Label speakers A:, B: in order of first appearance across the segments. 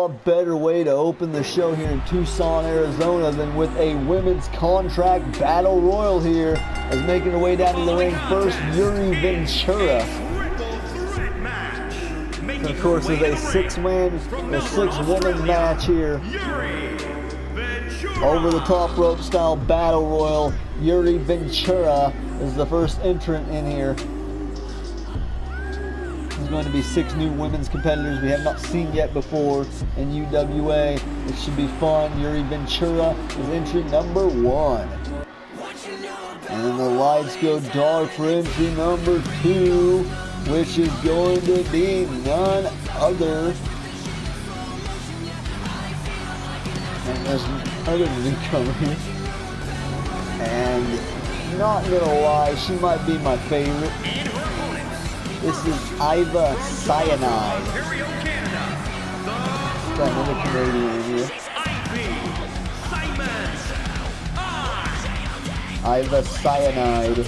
A: what better way to open the show here in Tucson, Arizona than with a women's contract battle royal here, as making her way down to the ring first, Yuri Ventura. And of course, is a six-woman match here. Over the top rope style battle royal. Yuri Ventura is the first entrant in here. There's going to be 6 new women's competitors we have not seen yet before in UWA. It should be fun. Yuri Ventura is entry number 1. And then the lights go dark for entry number 2, which is going to be none other. And there's another newcomer here. And not gonna lie, she might be my favorite. This is Iva Cyanide. Got another Canadian in here. Iva Cyanide is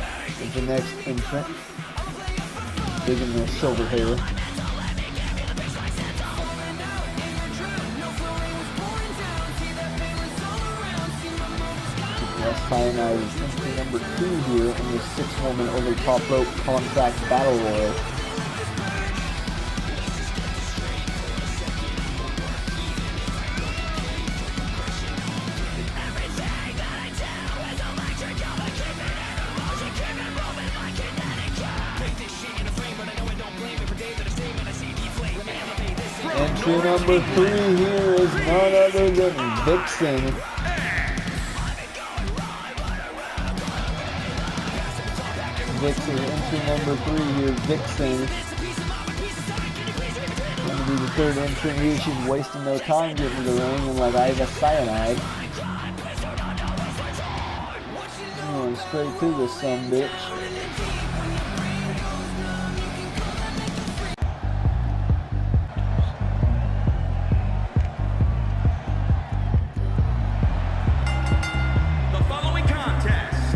A: the next entrant. Big in the silver hair. Cyanide is entry number 2 here in the 6-woman over the top rope contract battle royal. Entry number 3 here is none other than Vixen. Vixen, entry number 3 here, Vixen. Going to be the third entrant here. She's wasting no time getting to the ring, and like Iva Cyanide. Going straight through this sumbitch.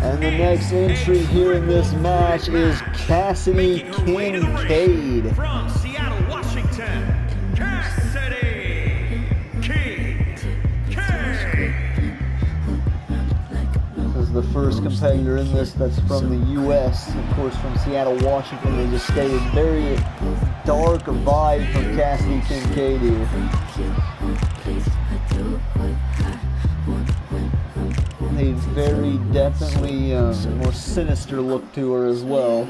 A: And the next entry here in this match is Cassidy Kincaid.
B: From Seattle, Washington, Cassidy Kincaid.
A: This is the first competitor in this that's from the U.S. Of course, from Seattle, Washington. They just stated very dark vibe from Cassidy Kincaid here. A very definitely more sinister look to her as well.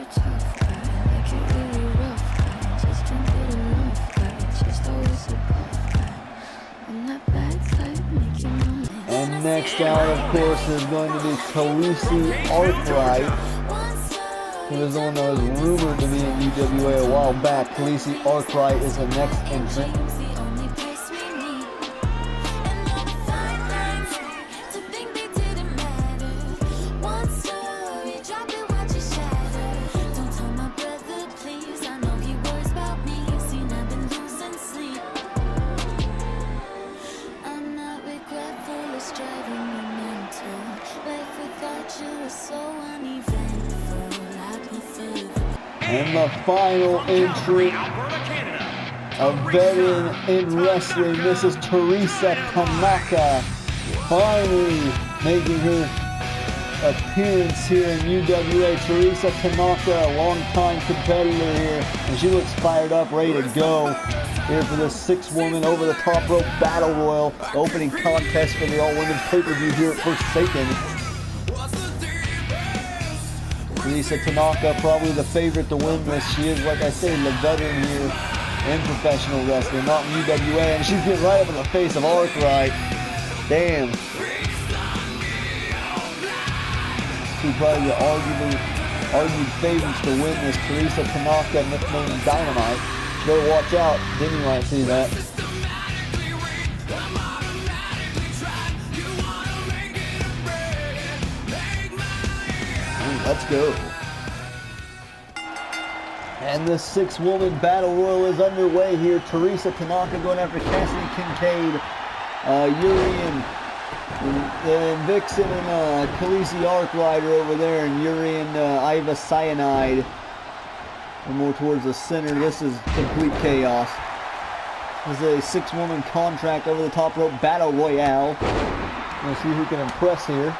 A: And next out, of course, is going to be Khaleesi Arkwright, who was the one that was rumored to be in UWA a while back. Khaleesi Arkwright is the next entrant. And the final entry, a veteran in wrestling, Mrs. Teresa Tanaka, finally making her appearance here in UWA. Teresa Tanaka, a long-time competitor here, and she looks fired up, ready to go here for this 6-woman over-the-top rope battle royal, the opening contest for the all-women's pay-per-view here at Forsaken. Teresa Tanaka, probably the favorite to win this. She is, like I said, the veteran here in professional wrestling, not in UWA, and she's getting right up in the face of Arkwright. Damn. She's probably the argued favorites to win this. Teresa Tanaka, nicknamed Dynamite. She better watch out. Denny might see that. Let's go. And the 6-woman battle royal is underway here. Teresa Tanaka going after Cassidy Kincaid, Yuri and Vixen and Khaleesi Arkwright over there, and Yuri and Iva Cyanide are more towards the center. This is complete chaos. This is a 6-woman contract over the top rope battle royale. Let's see who can impress here.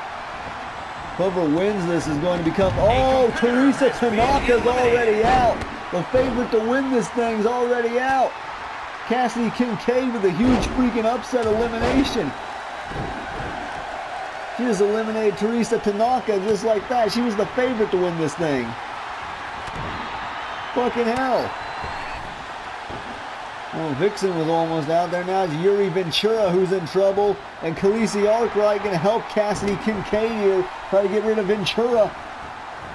A: Whoever wins this is going to become... Oh, Teresa Tanaka's already out. The favorite to win this thing's already out. Cassidy Kincaid with a huge freaking upset elimination. She just eliminated Teresa Tanaka just like that. She was the favorite to win this thing. Fucking hell. Oh, Vixen was almost out there. Now it's Yuri Ventura who's in trouble. And Khaleesi Arkwright going to help Cassidy Kincaid here. Try to get rid of Ventura.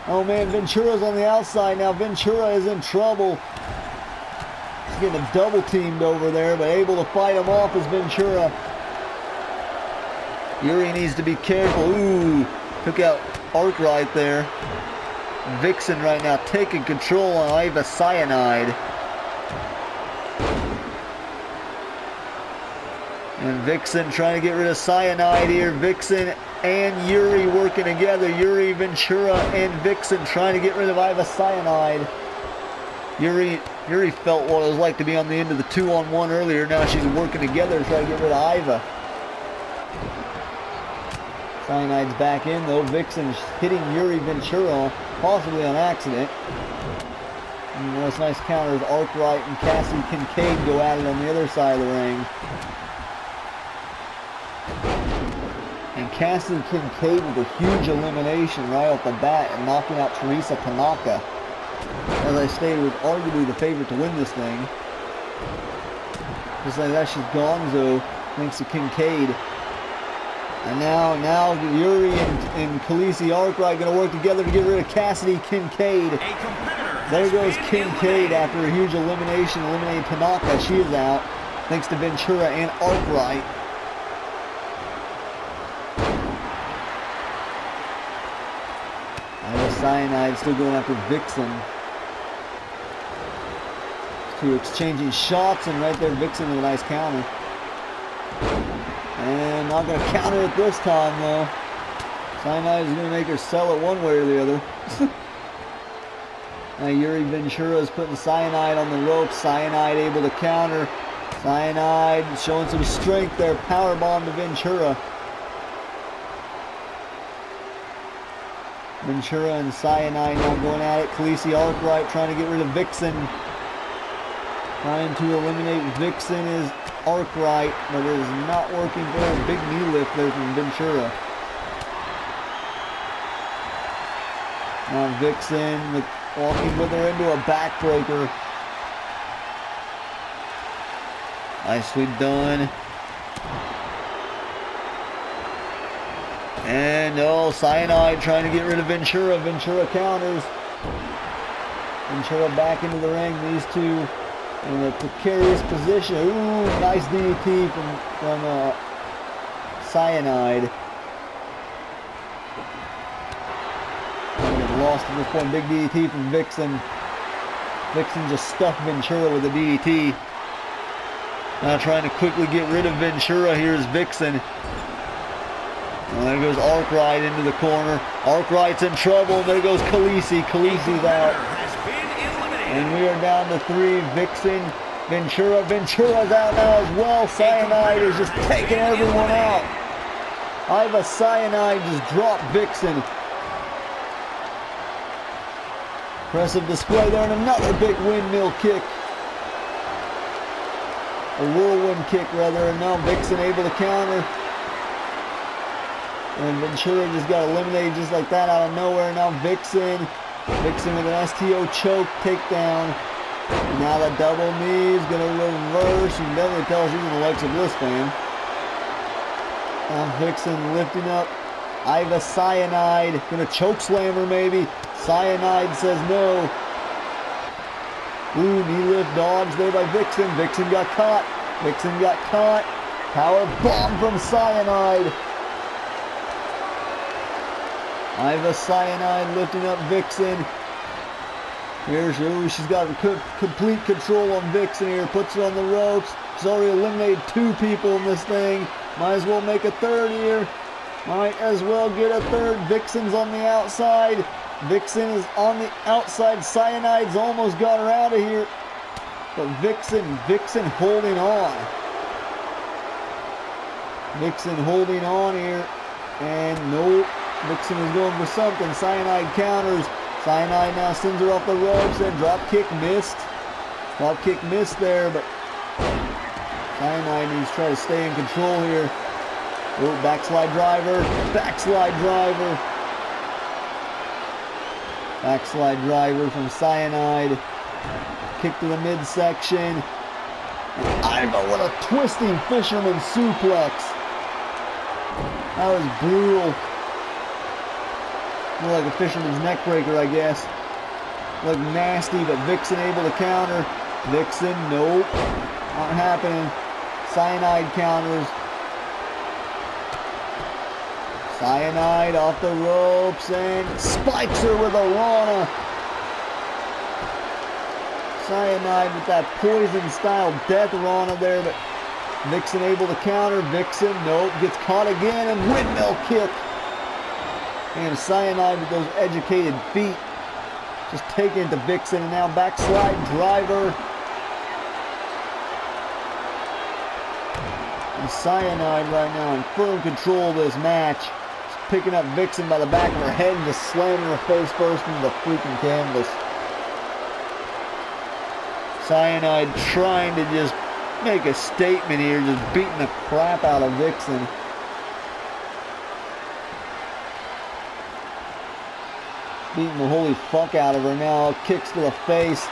A: Oh man, Ventura's on the outside now. Ventura is in trouble. She's getting double teamed over there, but able to fight him off is Ventura. Yuri needs to be careful. Ooh, took out Arkwright there. Vixen right now taking control on Iva Cyanide. And Vixen trying to get rid of Cyanide here. Vixen and Yuri working together. Yuri, Ventura, and Vixen trying to get rid of Iva Cyanide. Yuri felt what it was like to be on the end of the 2-on-1 earlier. Now she's working together to try to get rid of Iva. Cyanide's back in though. Vixen's hitting Yuri Ventura, possibly on accident. And that's nice counters. Arkwright and Cassidy Kincaid go at it on the other side of the ring. And Cassidy Kincaid with a huge elimination right off the bat and knocking out Teresa Tanaka. As I stated, was arguably the favorite to win this thing. Just like that, she's gonzo thanks to Kincaid. And now Yuri and Khaleesi Arkwright going to work together to get rid of Cassidy Kincaid. There goes Kincaid after a huge elimination, eliminating Tanaka. She is out thanks to Ventura and Arkwright. Cyanide still going after Vixen. Two exchanging shots, and right there Vixen with a nice counter. And not going to counter it this time though. Cyanide is going to make her sell it one way or the other. Now Yuri Ventura is putting Cyanide on the ropes. Cyanide able to counter. Cyanide showing some strength there. Powerbomb to Ventura. Ventura and Cyanide now going at it. Khaleesi Arkwright trying to get rid of Vixen. Trying to eliminate Vixen is Arkwright, but it is not working for a big knee lift there from Ventura. Now Vixen walking with her into a backbreaker. Nicely done. And Cyanide trying to get rid of Ventura. Ventura counters. Ventura back into the ring. These two in a precarious position. Ooh, nice DDT from Cyanide. Lost at this point. Big DDT from Vixen. Vixen just stuffed Ventura with a DDT. Now trying to quickly get rid of Ventura. Here's Vixen. Well, there goes Arkwright into the corner. Arkwright's in trouble. There goes Khaleesi. Khaleesi's out. And we are down to 3. Vixen, Ventura. Ventura's out now as well. Cyanide is just taking everyone out. Iva Cyanide just dropped Vixen. Impressive display there, and another big windmill kick. A whirlwind kick, rather, and now Vixen able to counter. And Ventura just got eliminated just like that out of nowhere. Now Vixen with an STO choke takedown. And now the double knee is going to reverse. You can definitely tell she's an Alexa Bliss fan. Now Vixen lifting up Iva Cyanide. Going to choke slam her maybe. Cyanide says no. Ooh, knee lift dodge there by Vixen. Vixen got caught. Vixen got caught. Power bomb from Cyanide. Iva Cyanide lifting up Vixen. She's got complete control on Vixen here. Puts her on the ropes. She's already eliminated 2 people in this thing. Might as well make a third here. Might as well get a third. Vixen's on the outside. Vixen is on the outside. Cyanide's almost got her out of here. But Vixen holding on. Vixen holding on here. And nope. Vixen is going for something. Cyanide counters. Cyanide now sends her off the ropes and drop kick missed. Drop kick missed there, but Cyanide needs to try to stay in control here. Oh, backslide driver. Backslide driver. Backslide driver from Cyanide. Kick to the midsection. And Iva with a twisting fisherman suplex. That was brutal. More like a fisherman's neck breaker, I guess. Looked nasty, but Vixen able to counter. Vixen, nope. Not happening. Cyanide counters. Cyanide off the ropes and spikes her with a Rana. Cyanide with that poison-style death Rana there, but Vixen able to counter. Vixen, nope, gets caught again and windmill kick. And Cyanide with those educated feet. Just taking it to Vixen, and now backslide driver. And Cyanide right now in firm control of this match. Just picking up Vixen by the back of her head and just slamming her face first into the freaking canvas. Cyanide trying to just make a statement here, just beating the crap out of Vixen. Beating the holy fuck out of her now. Kicks to the face.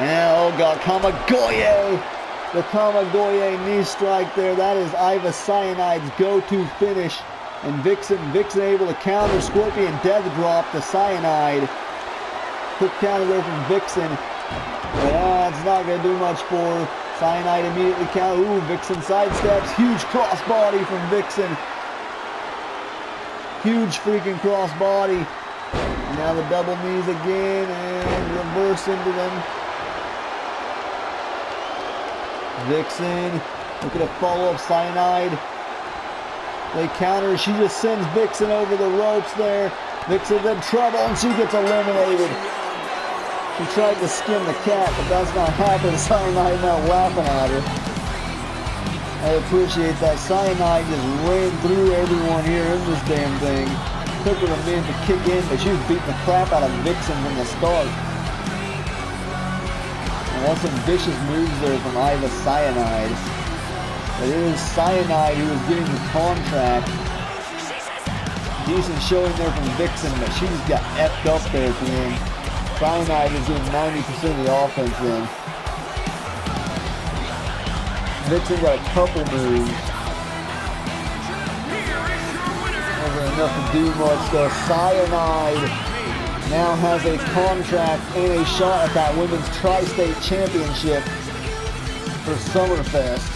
A: And oh god, Kamagoye! The Kamagoye knee strike there. That is Iva Cyanide's go-to finish. And Vixen able to counter. Scorpion death drop to Cyanide. Quick counter there from Vixen. But it's not going to do much for her. Cyanide immediately counter. Ooh, Vixen sidesteps. Huge crossbody from Vixen. Huge freaking crossbody. And now the double knees again and reverse into them. Vixen looking to follow up Cyanide. They counter. She just sends Vixen over the ropes there. Vixen's in trouble and she gets eliminated. She tried to skin the cat, but that's not happening. Cyanide now laughing at her. I appreciate that. Cyanide just ran through everyone here in this damn thing. Took her a minute to kick in, but she was beating the crap out of Vixen from the start. And that's some vicious moves there from Iva Cyanide. But it is Cyanide who is getting the contract. Decent showing there from Vixen, but she just got effed up there at the end. Cyanide is doing 90% of the offense then. Vixen got a couple moves. Wasn't enough to do much though. Cyanide now has a contract and a shot at that women's tri-state championship for Summerfest.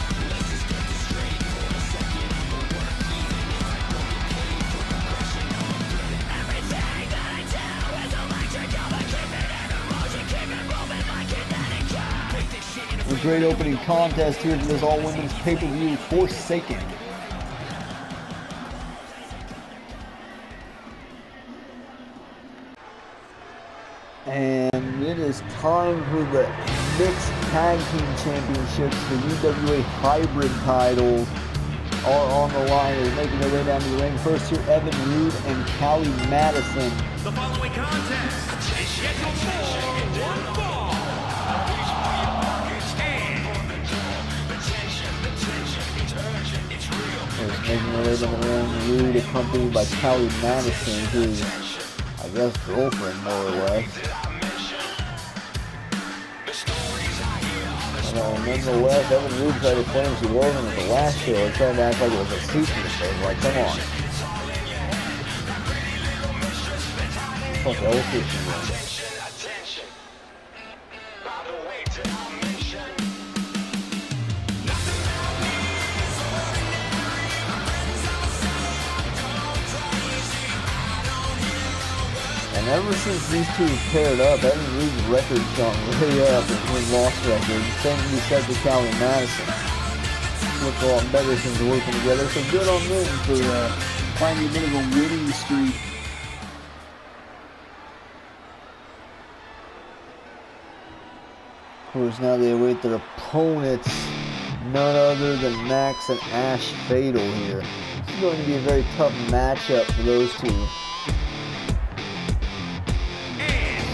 A: A great opening contest here for this all-women's pay-per-view, Forsaken. And it is time for the Mixed Tag Team Championships. The UWA Hybrid titles are on the line. They're making their way down to the ring. First here, Evan Rude and Callie Madison.
B: The following contest is scheduled for one fall.
A: Making their way down the ring, Rude accompanied by Callie Madison, who's, I guess, girlfriend, more or less. Nonetheless, Evan Rude tried to claim she wasn't at the last show and tried to act like it was a secret. So like, come on. Fuck else is she was? And ever since these two paired up, Evan Rude's record's gone way up in win-loss record. Same can be said for Callie Madison. Look a lot better since working together, so good on them for finding a bit of a winning streak. Of course, now they await their opponents, none other than Max and Ash Fatal here. This is going to be a very tough matchup for those two, to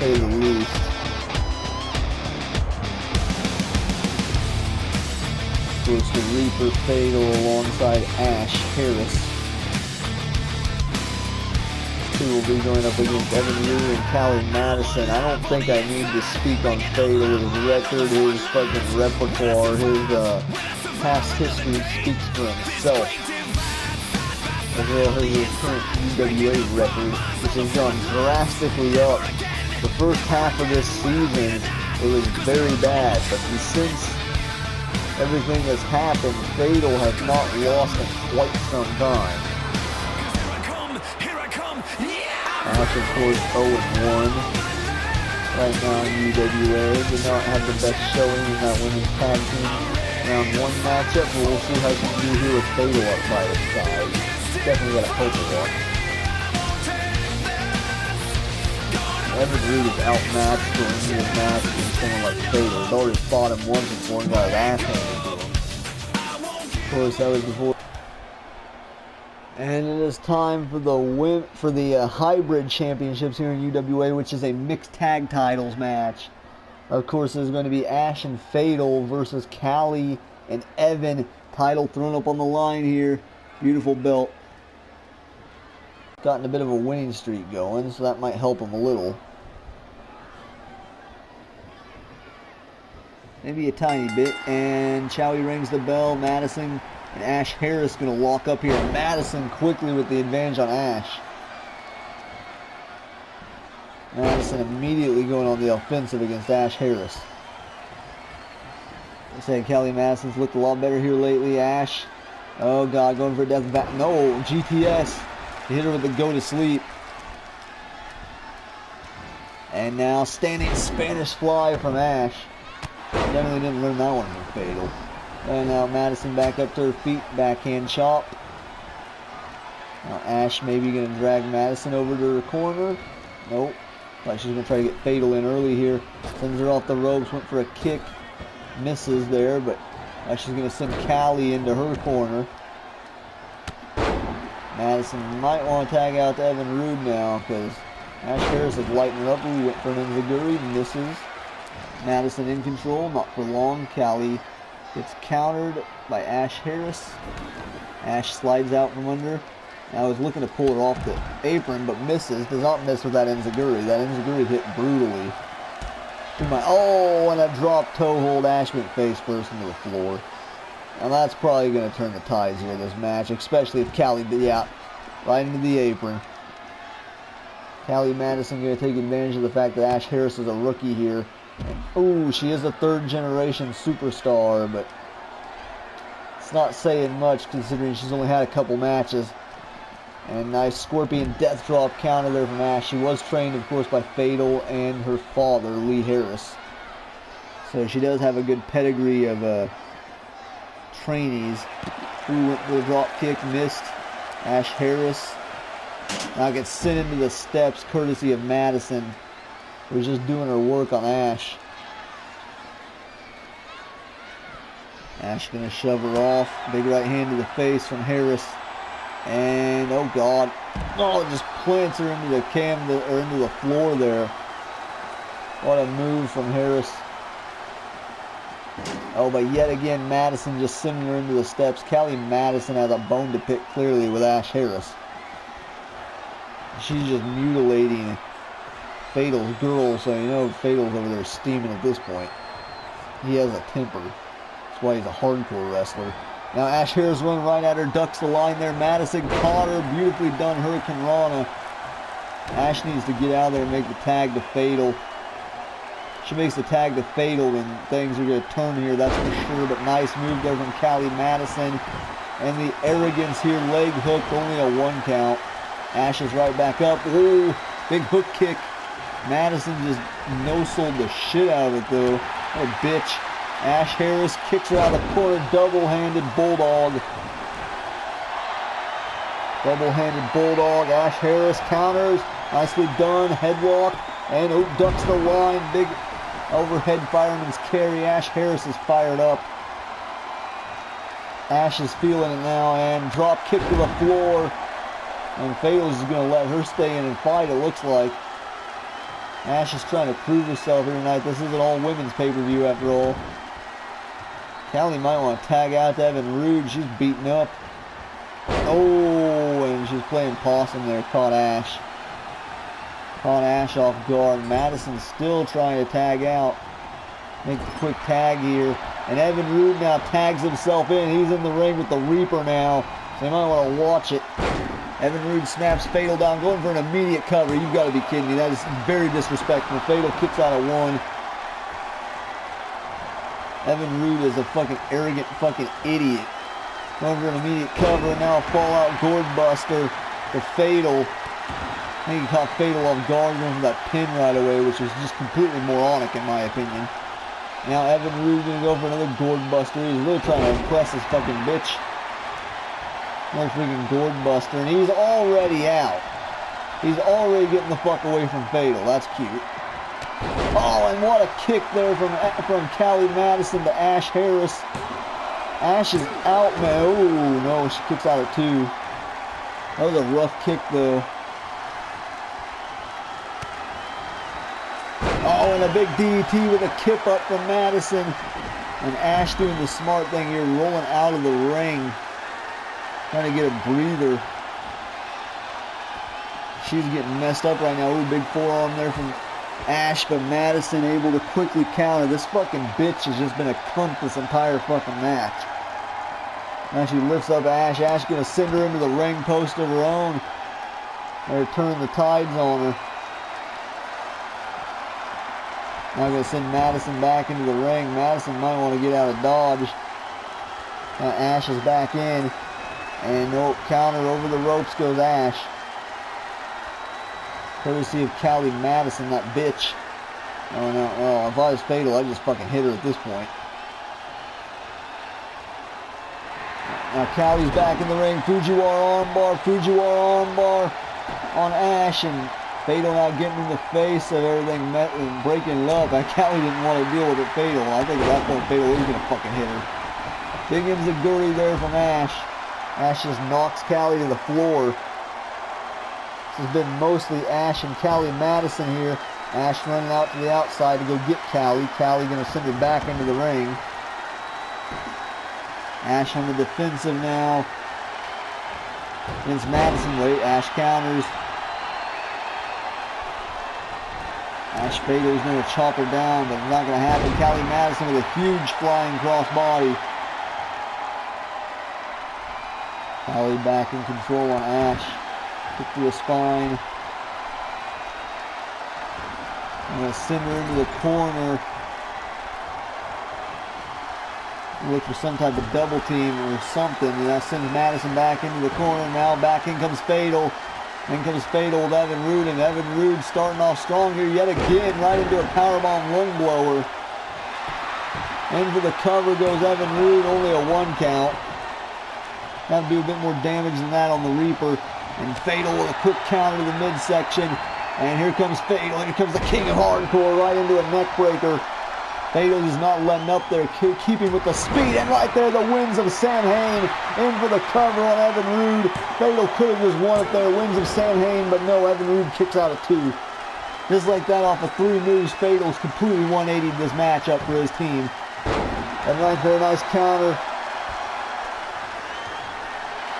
A: say the least. Of course, the Reaper Fatal alongside Ash Harris. Two will be going up against Evan Rue and Callie Madison. I don't think I need to speak on Fatal. His record, his fucking repertoire, his past history speaks for himself. As well as his current UWA record, which has gone drastically up. The first half of this season, it was very bad, but since everything has happened, Fatal has not lost in quite some time. Ash, of course, 0-1 right now in UWA. Did not have the best showing in that women's tag team round 1 matchup, but we'll see how she can do here with Fatal up by his side. Definitely got to hope with that. Evan Reed is outmatched going into this match against someone like Fatal. He's already fought him once before and got his ass handed to him. Of course, that was before. And it is time for the hybrid championships here in UWA, which is a mixed tag titles match. Of course, there's going to be Ash and Fatal versus Callie and Evan. Title thrown up on the line here. Beautiful belt. Gotten a bit of a winning streak going, so that might help him a little. Maybe a tiny bit. And Chowie rings the bell. Madison and Ash Harris going to lock up here. Madison quickly with the advantage on Ash. Madison immediately going on the offensive against Ash Harris. I said Callie Madison's looked a lot better here lately. Ash, oh God, going for a death back. No, GTS. He hit her with the go to sleep. And now standing Spanish fly from Ash. Definitely didn't learn that one from Fatal. And now Madison back up to her feet, backhand chop. Now Ash maybe going to drag Madison over to her corner. Nope. Like she's going to try to get Fatal in early here. Sends her off the ropes, went for a kick. Misses there, but now she's going to send Callie into her corner. Madison might want to tag out to Evan Rude now because Ash Harris is lighting her up. Went for an enziguri, misses. Madison in control, not for long. Callie gets countered by Ash Harris. Ash slides out from under. Now is looking to pull her off the apron, but misses. Does not miss with that enziguri. That enziguri hit brutally. Oh, and a drop toe hold. Ash went face first into the floor. Now that's probably going to turn the tides here in this match, especially if Callie, yeah, right into the apron. Callie Madison going to take advantage of the fact that Ash Harris is a rookie here. Oh, she is a third-generation superstar, but it's not saying much considering she's only had a couple matches. And nice Scorpion death drop counter there from Ash. She was trained, of course, by Fatal and her father, Lee Harris. So she does have a good pedigree of trainees. Who went for the drop kick, missed. Ash Harris now gets sent into the steps courtesy of Madison, who's just doing her work on Ash. Ash gonna shove her off. Big right hand to the face from Harris. And oh God, oh, it just plants her into the into the floor there. What a move from Harris. Oh, but yet again, Madison just sending her into the steps. Callie Madison has a bone to pick clearly with Ash Harris. She's just mutilating Fatal's girl, so you know Fatal's over there steaming at this point. He has a temper. That's why he's a hardcore wrestler. Now Ash Harris running right at her, ducks the line there. Madison caught her, beautifully done Hurricane Rana. Ash needs to get out there and make the tag to Fatal. She makes the tag to Fatal and things are going to turn here, that's for sure. But nice move there from Callie Madison. And the arrogance here, leg hooked, only a 1 count. Ash is right back up. Ooh, big hook kick. Madison just no-sold the shit out of it though. What a bitch. Ash Harris kicks her out of the corner, double-handed bulldog. Double-handed bulldog. Ash Harris counters, nicely done, headlock, and ducks the line. Big Overhead fireman's carry. Ash Harris is fired up. Ash is feeling it now, and drop kick to the floor. And Fatal's is going to let her stay in and fight, it looks like. Ash is trying to prove herself here tonight. This is an all-women's pay-per-view after all. Callie might want to tag out to Evan Rude. She's beaten up. Oh, and she's playing possum there. Caught Ash. Caught Ash off guard. Madison's still trying to tag out. Make a quick tag here. And Evan Rude now tags himself in. He's in the ring with the Reaper now. So you might want to watch it. Evan Rude snaps Fatal down, going for an immediate cover. You've got to be kidding me. That is very disrespectful. Fatal kicks out of one. Evan Rude is a fucking arrogant fucking idiot. Going for an immediate cover, and now a fallout gourd buster to Fatal. I think he caught Fatal off guard, going for that pin right away, which is just completely moronic in my opinion. Now Evan Rude gonna go for another gourd buster. He's really trying to impress this fucking bitch. Another freaking gourd buster, and he's already out. He's already getting the fuck away from Fatal. That's cute. Oh, and what a kick there from Callie Madison to Ash Harris. Ash is out, man. Oh, no, she kicks out at 2. That was a rough kick, though. Oh, and a big DDT with a kip up from Madison. And Ash doing the smart thing here, rolling out of the ring. Trying to get a breather. She's getting messed up right now. Ooh, big forearm there from Ash, but Madison able to quickly counter. This fucking bitch has just been a cunt this entire fucking match. Now she lifts up Ash. Ash gonna send her into the ring post of her own. They're turning the tides on her. Now gonna send Madison back into the ring. Madison might want to get out of dodge. Now Ash is back in. And no counter over the ropes goes Ash. Courtesy of Callie Madison, that bitch. Oh no, well, if I was Fatal, I'd just fucking hit her at this point. Now Callie's back in the ring. Fujiwara armbar on Ash, and Fatal now getting in the face of everything, met and breaking it up. And Callie didn't want to deal with it. Fatal. I think at that point Fatal is gonna fucking hit her. Big enziguri there from Ash. Ash just knocks Callie to the floor. This has been mostly Ash and Callie Madison here. Ash running out to the outside to go get Callie. Callie gonna send her back into the ring. Ash on the defensive now against Madison. Wait, Ash counters. Ash Fatal is going to chop her down, but it's not going to happen. Callie Madison with a huge flying crossbody. Callie back in control on Ash. Kick to the spine. I'm going to send her into the corner. Look for some type of double team or something. And that sends Madison back into the corner. Now back in comes Fatal. In comes Fatal with Evan Rude. And Evan Rude starting off strong here yet again. Right into a powerbomb lung blower. In for the cover goes Evan Rude. Only a 1 count. Got to do a bit more damage than that on the Reaper. And Fatal with a quick counter to the midsection. And here comes Fatal. Here comes the King of Hardcore right into a neck breaker. Fatal is not letting up there, keeping with the speed. And right there, the winds of Sam Hain in for the cover on Evan Rude. Fatal could have just won it there. Winds of Sam Hain, but no, Evan Rude kicks out at 2. Just like that, off of 3 moves, Fatal's completely 180'd this matchup for his team. And right there, nice counter.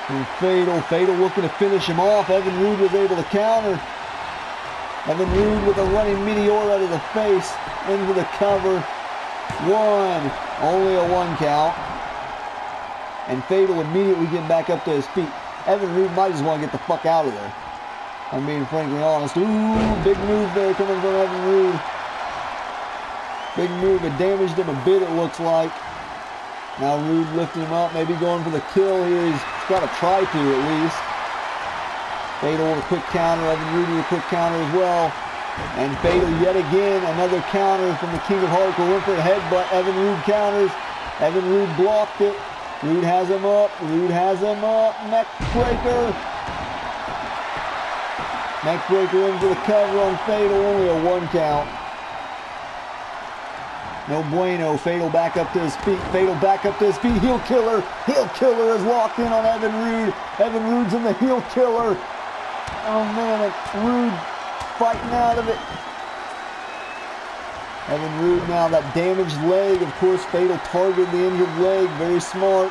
A: And Fatal looking to finish him off. Evan Rude was able to counter. Evan Rude with a running meteor out of the face. Into the cover. 1. Only a 1 count. And Fatal immediately getting back up to his feet. Evan Rude might just want to get the fuck out of there. I'm being frankly honest. Ooh, big move there coming from Evan Rude. Big move. It damaged him a bit, it looks like. Now Rude lifting him up. Maybe going for the kill here. He's got to try to at least. Fatal with a quick counter. Evan Rude with a quick counter as well. And Fatal yet again, another counter from the King of Hardcore. Went for a headbutt. Evan Rude counters. Evan Rude blocked it. Rude has him up. Rude has him up. Neck breaker. Neck breaker in for the cover on Fatal. Only a 1 count. No bueno. Fatal back up to his feet. Fatal back up to his feet. Heel killer. Heel killer is locked in on Evan Rude. Evan Rude's in the heel killer. Oh man, Rude fighting out of it. Evan Rude now, that damaged leg. Of course, Fatal targeted the injured leg. Very smart.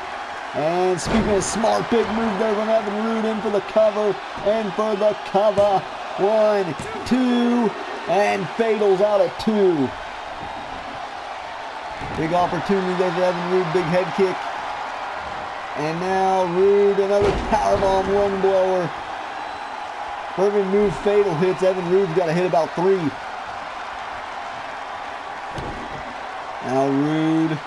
A: And speaking of smart, big move there from Evan Rude in for the cover. And for the cover. 1, 2, and Fatal's out at 2. Big opportunity there for Evan Rude. Big head kick. And now Rude, another powerbomb lung blower. Every move Fatal hits, Evan Rude's got to hit about 3. Now Rude.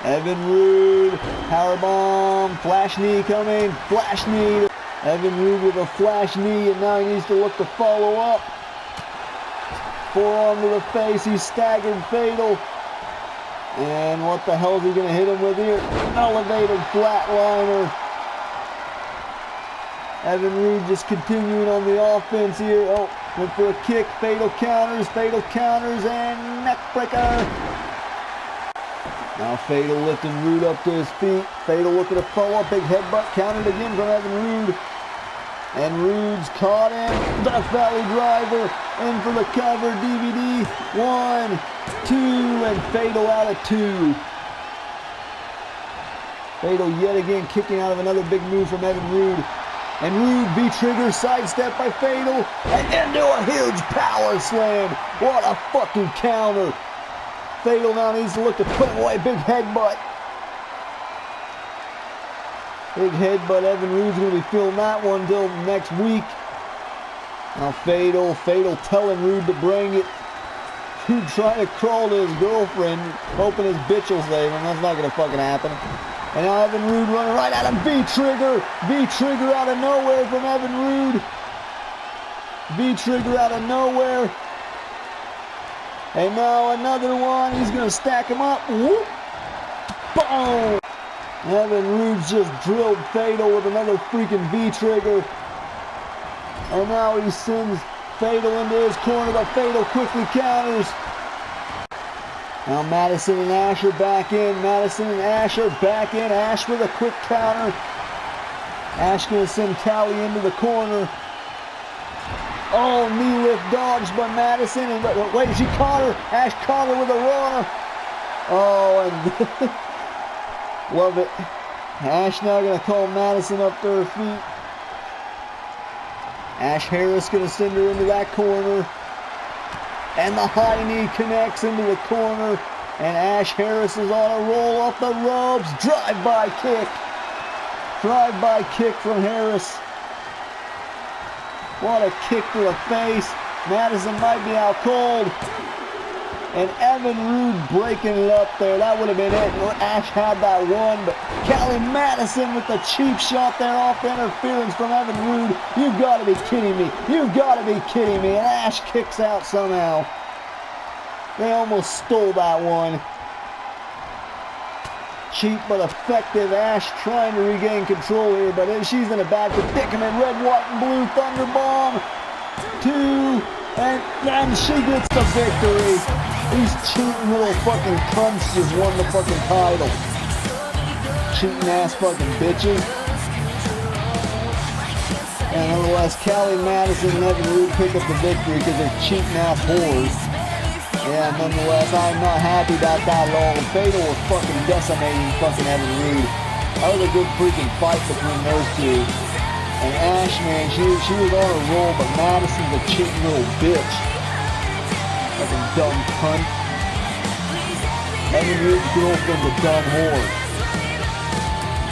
A: Evan Rude. Powerbomb. Flash knee coming. Flash knee. Evan Rude with a flash knee, and now he needs to look to follow up. Forearm to the face. He's staggered Fatal. And what the hell is he going to hit him with here? Elevated flatliner. Evan Rude just continuing on the offense here. Oh, went for a kick. Fatal counters, and neckbreaker. Now Fatal lifting Rude up to his feet. Fatal looking to follow up. Big headbutt countered again from Evan Rude. And Rude's caught in. Death Valley driver. In for the cover. DVD. 1, 2, and Fatal out at 2. Fatal yet again kicking out of another big move from Evan Rude. And Rude V-trigger sidestep by Fatal. And into a huge power slam. What a fucking counter. Fatal now needs to look to put him away. Big headbutt. Big headbutt. Evan Rude's going to be feeling that one until next week. Now Fatal telling Rude to bring it. Rude trying to crawl to his girlfriend, hoping his bitch will save him. That's not going to fucking happen. And now Evan Rude running right at him. V-trigger. V-trigger out of nowhere from Evan Rude. V-trigger out of nowhere. And now another one. He's going to stack him up. Whoop. Boom. Evan Rude's just drilled Fatal with another freaking V-trigger. And now he sends Fatal into his corner, but Fatal quickly counters. Now Madison and Ash are back in. Madison and Ash are back in. Ash with a quick counter. Ash going to send Callie into the corner. Oh, knee lift dodged by Madison. And wait, she caught her. Ash caught her with a runner. Oh, and love it. Ash now going to call Madison up to her feet. Ash Harris going to send her into that corner. And the high knee connects into the corner. And Ash Harris is on a roll off the ropes. Drive-by kick. Drive-by kick from Harris. What a kick to the face. Madison might be out cold. And Evan Rude breaking it up there. That would have been it. Ash had that one, but Callie Madison with the cheap shot there off the interference from Evan Rude. You've got to be kidding me. You've got to be kidding me. And Ash kicks out somehow. They almost stole that one. Cheap but effective. Ash trying to regain control here, but she's in a bad predicament. Red, white, and blue thunder bomb. 2, and she gets the victory. These cheating little fucking cunts just won the fucking title. Cheating ass fucking bitches. And nonetheless, Callie Madison and Evan Rude pick up the victory because they're cheating ass whores. Yeah, nonetheless, I'm not happy about that at all. Fatal was fucking decimating fucking Evan Rude. That was a good freaking fight between those two. And Ash, man, she was on a roll, but Madison's a cheating little bitch. Fucking dumb cunt. Evan Rude's girlfriend's a dumb whore.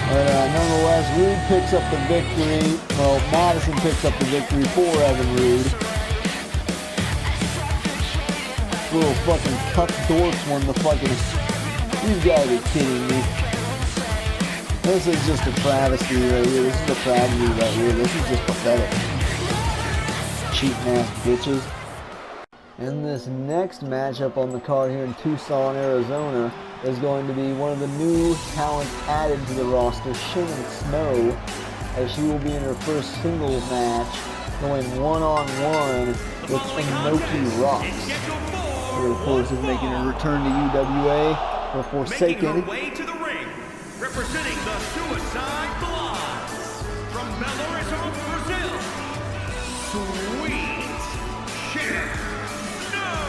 A: But nonetheless, Rude picks up the victory. Well, Madison picks up the victory for Evan Rude. Little fucking cut dorks won the fucking... You've got to be kidding me. This is just a travesty right here. This is a tragedy right here. This is just pathetic. Cheating ass bitches. And this next matchup on the card here in Tucson, Arizona is going to be one of the new talents added to the roster, Shannon Snow, as she will be in her first singles match going one-on-one with Inoki Rocks. Who, of course, is making a return to UWA for
B: Making
A: Forsaken.
B: her way to the ring, representing the Suicide Blondes. From Belo Horizonte, Brazil, Sweet Snow.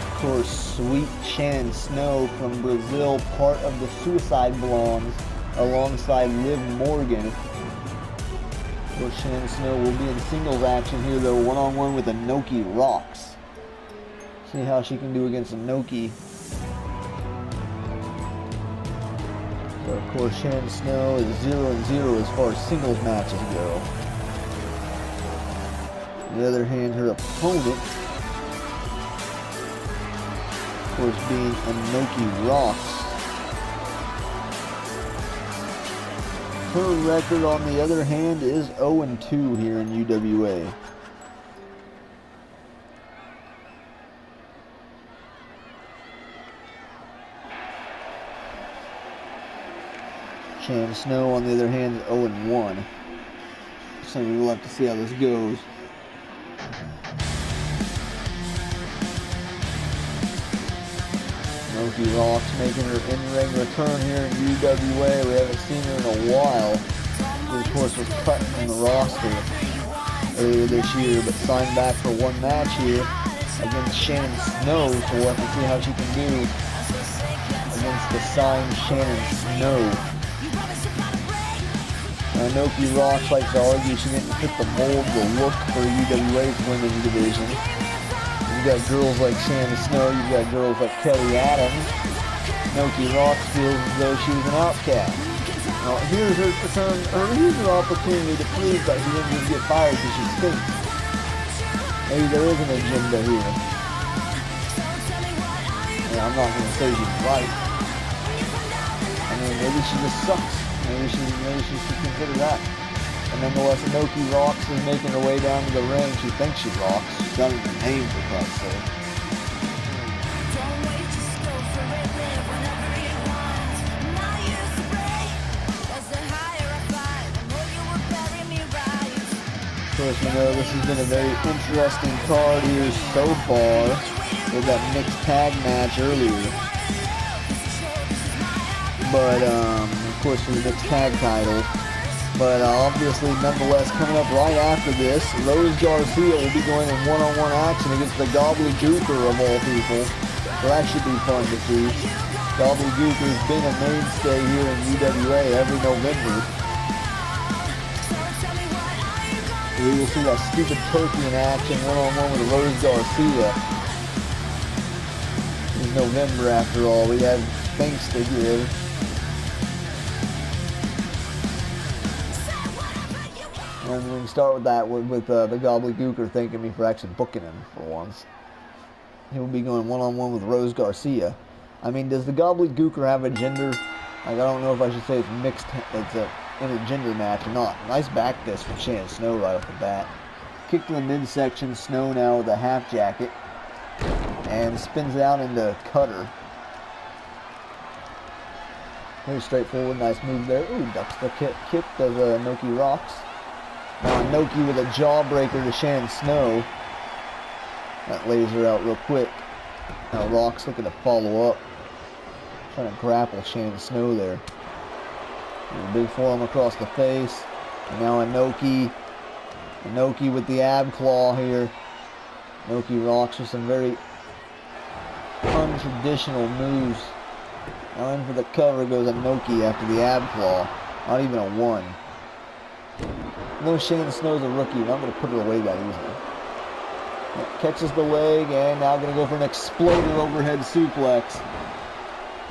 A: Of course, Sweet Shannon Snow from Brazil, part of the Suicide Blondes, alongside Liv Morgan. Of course, Shannon Snow will be in singles action here, though, one-on-one with Inoki Rocks. See how she can do against Inoki. So, of course, Shannon Snow is 0-0 as far as singles matches go. On the other hand, her opponent, of course, being Inoki Rocks. Her record, on the other hand, is 0-2 here in UWA. Shannon Snow, on the other hand, is 0-1. So we'll have to see how this goes. Inoki Rocks making her in-ring return here in UWA. We haven't seen her in a while. She, of course, was cut from the roster earlier this year, but signed back for one match here against Shannon Snow. So we'll have to see how she can do against the signed Shannon Snow. Inoki Rocks likes to argue she didn't fit the mold, the look for UWA's women's division. You've got girls like Shannon Snow, you've got girls like Kelly Adams. Inoki Rocks feels as though she was an outcast. Now here's her return, or here's her opportunity to prove that she didn't just get fired because she stinks. Maybe there is an agenda here. Yeah, I'm not going to say she's right. I mean, maybe she just sucks. Maybe she should consider that. And nonetheless, Inoki Rocks is making her way down to the ring. She thinks she rocks. She's got her name, for Christ's sake. Of course, you know, this has been a very interesting card here so far with that mixed tag match earlier. But, of course, for the mixed tag titles. But obviously, nonetheless, coming up right after this, Rose Garcia will be going in one-on-one action against the Gobbledygooker of all people. So that should be fun to see. Gobbledygooker has been a mainstay here in UWA every November. We will see that stupid turkey in action one-on-one with Rose Garcia. It's November after all. We have thanks to give. And we can start with that with the Gobbledygooker thanking me for actually booking him for once. He will be going one-on-one with Rose Garcia. I mean, does the Gobbledygooker have a gender? Like, I don't know if I should say it's mixed, it's a intergender match or not. Nice back fist from Shannon Snow right off the bat. Kick to the midsection, Snow now with a half jacket. And spins out into cutter. Very straightforward, nice move there. Ooh, ducks the kick of Inoki Rocks. Now Inoki with a jawbreaker to Shannon Snow. That lays her out real quick. Now Rocks looking to follow up. Trying to grapple Shannon Snow there. And a big forearm across the face. And now Inoki with the ab claw here. Inoki Rocks with some very untraditional moves. Now in for the cover goes Inoki after the ab claw. Not even a one. No, Shannon Snow's a rookie, and I'm going to put her away that easily. Catches the leg, and now going to go for an exploder overhead suplex.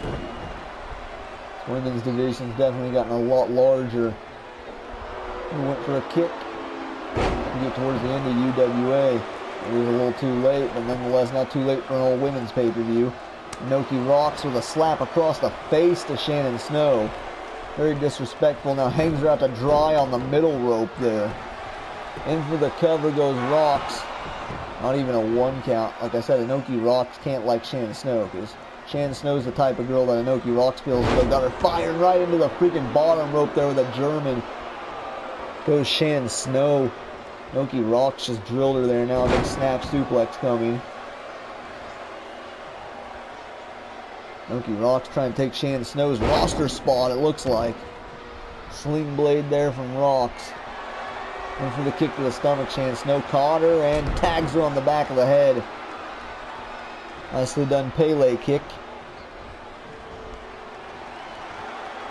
A: This women's division's definitely gotten a lot larger. He went for a kick to get towards the end of UWA. It was a little too late, but nonetheless not too late for an old women's pay-per-view. Inoki Rocks with a slap across the face to Shannon Snow. Very disrespectful. Now hangs her out to dry on the middle rope there. In for the cover goes Rocks. Not even a one count. Like I said, Inoki Rocks can't like Shannon Snow because Shannon Snow's the type of girl that Inoki Rocks feels as though got her fired right into the freaking bottom rope there with a German. Goes Shannon Snow. Inoki Rocks just drilled her there now. Big snap suplex coming. Inoki Rock's trying to take Shannon Snow's roster spot, it looks like. Sling blade there from Rocks. Went for the kick to the stomach. Shannon Snow caught her and tags her on the back of the head. Nicely done Pele kick.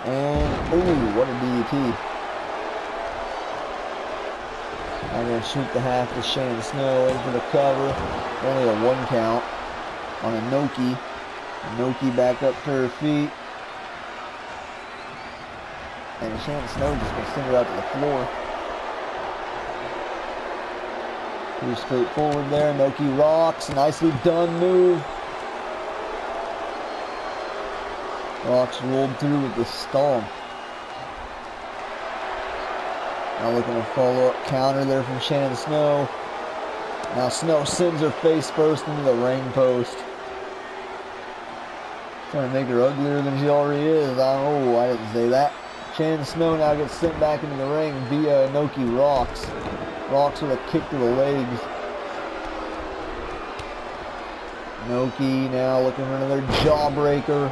A: And, ooh, what a DDT. I'm going to shoot the half to Shannon Snow in for the cover. Only a 1 count on Inoki. Inoki back up to her feet. And Shannon Snow just going to send her out to the floor. Pretty straightforward there. Inoki Rocks. Nicely done move. Rocks rolled through with the stomp. Now looking to follow up counter there from Shannon Snow. Now Snow sends her face first into the ring post. Trying to make her uglier than she already is. Oh, I didn't say that. Shannon Snow now gets sent back into the ring via Inoki Rocks. Rocks with a kick to the legs. Inoki now looking for another jawbreaker.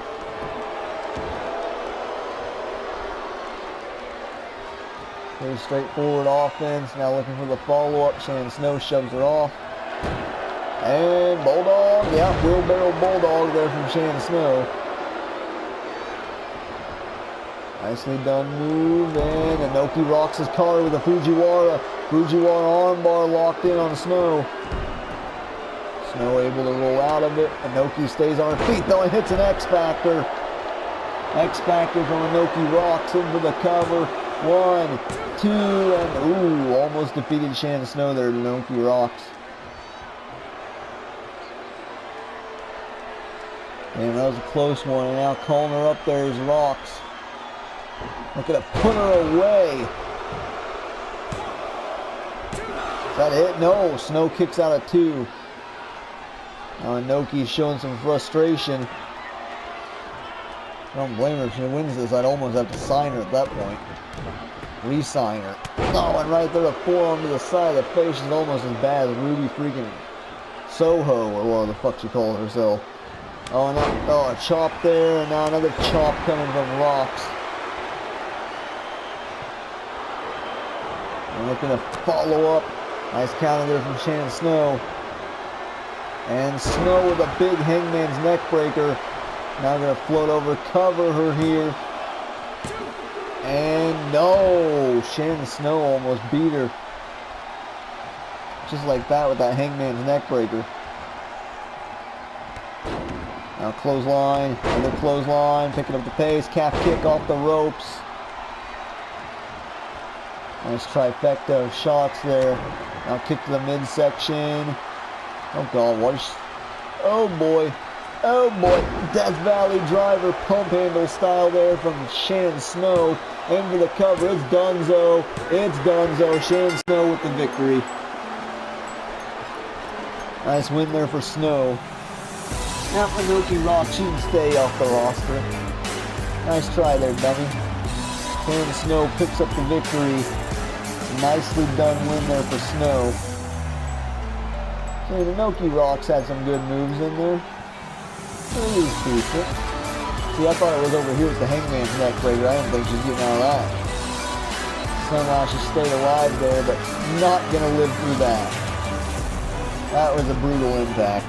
A: Very straightforward offense. Now looking for the follow-up. Shannon Snow shoves her off. And Bulldog. Yeah, wheelbarrow Bulldog there from Shannon Snow. Nicely done move. And Inoki rocks his car with a Fujiwara. Fujiwara armbar locked in on Snow. Snow able to roll out of it. Inoki stays on her feet though and hits an X-Factor. X-Factor from Inoki Rocks into the cover. 1, 2, and ooh, almost defeated Shannon Snow there to Inoki Rocks. And that was a close one, and now calling her up there is Rocks. Looking to put her away. Is that it? No, Snow kicks out at 2. Now Inoki's showing some frustration. I don't blame her. If she wins this, I'd almost have to sign her at that point. Re-sign her. Oh, and right there, a forearm to the side of the face is almost as bad as Ruby freaking Soho, or whatever the fuck she called herself. Oh, and a chop there, and now another chop coming from Rocks. And looking to follow up. Nice counter there from Shannon Snow. And Snow with a big Hangman's neck breaker. Now going to float over, cover her here. And no, Shannon Snow almost beat her. Just like that with that Hangman's neck breaker. Now clothesline, another clothesline, picking up the pace, calf kick off the ropes. Nice trifecta of shots there. Now kick to the midsection. Oh God, what is... Oh boy. Oh boy. Death Valley driver pump handle style there from Shannon Snow. Into the cover. It's Dunzo. It's Dunzo. Shannon Snow with the victory. Nice win there for Snow. Now for Inoki Rocks, she can stay off the roster. Nice try there, dummy. Shannon Snow picks up the victory. Nicely done win there for Snow. So the Inoki Rocks had some good moves in there. It was decent. See, I thought it was over here with the Hangman's neck breaker. I didn't think she was getting out of that. Somehow she stayed alive there, but not going to live through that. That was a brutal impact.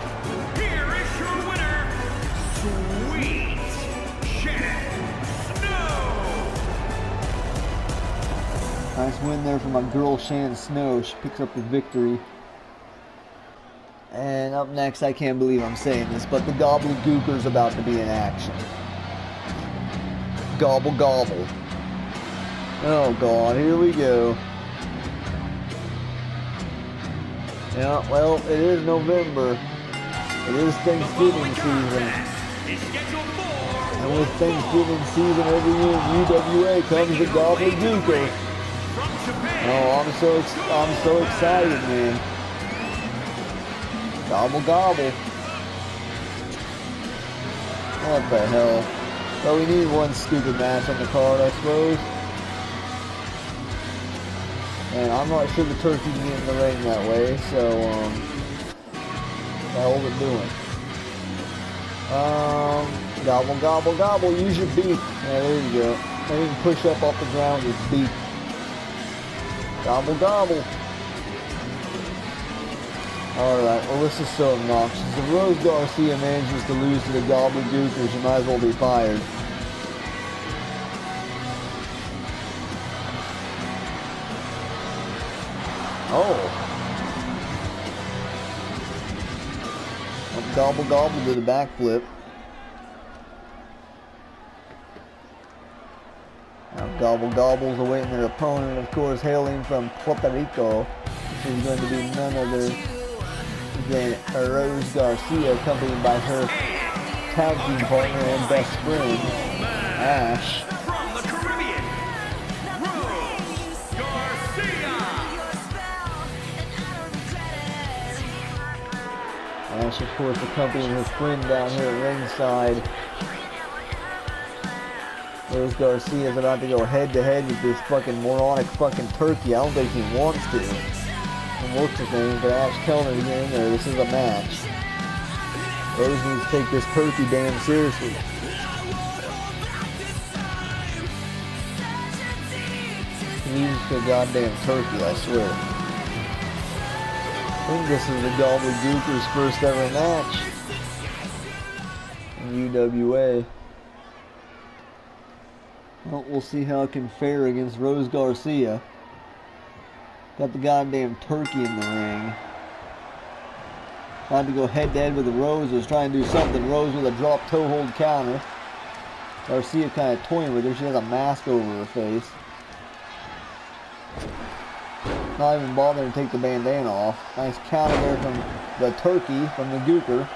B: Here is your winner, Sweet Shannon Snow.
A: Nice win there for my girl Shannon Snow. She picks up the victory. And up next, I can't believe I'm saying this, but the Gobbledygooker's about to be in action. Gobble gobble. Oh God, here we go. Yeah, well, it is November. It is Thanksgiving season. And with Thanksgiving season every year in UWA comes the Gobbledygooker. Oh, I'm so excited, man. Gobble gobble. What the hell? Well, we need one stupid match on the card, I suppose. And I'm not sure the turkey can get in the ring that way, so, what the hell is it doing? Gobble, gobble, gobble. Use your beak. Yeah, there you go. Now you can push up off the ground with your beak. Gobble, gobble. Alright, well this is so obnoxious. If Rose Garcia manages to lose to the gobbledygookers, she might as well be fired. Oh. Gobble gobble did a backflip. Now Gobble Gobble's awaiting their opponent, of course, hailing from Puerto Rico. This is going to be none other than Rose Garcia, accompanied by her tag team partner and best friend, Ash.
B: From the Caribbean, Rose Garcia.
A: Ash, of course, accompanying her friend down here at ringside. Rose Garcia is about to go head-to-head with this fucking moronic fucking turkey. I don't think he wants to. And what's his name, but Ash telling her to get in there. This is a match. Rose needs to take this turkey damn seriously. He's the goddamn turkey, I swear. I think this is the Gobbledygooker's first ever match in UWA. Well, we'll see how it can fare against Rose Garcia. Got the goddamn turkey in the ring. Tried to go head-to-head with the Rose. Was trying to do something. Rose with a drop toe hold counter. Garcia kind of toying with her. She has a mask over her face. Not even bothering to take the bandana off. Nice counter there from the turkey, from the Gooker.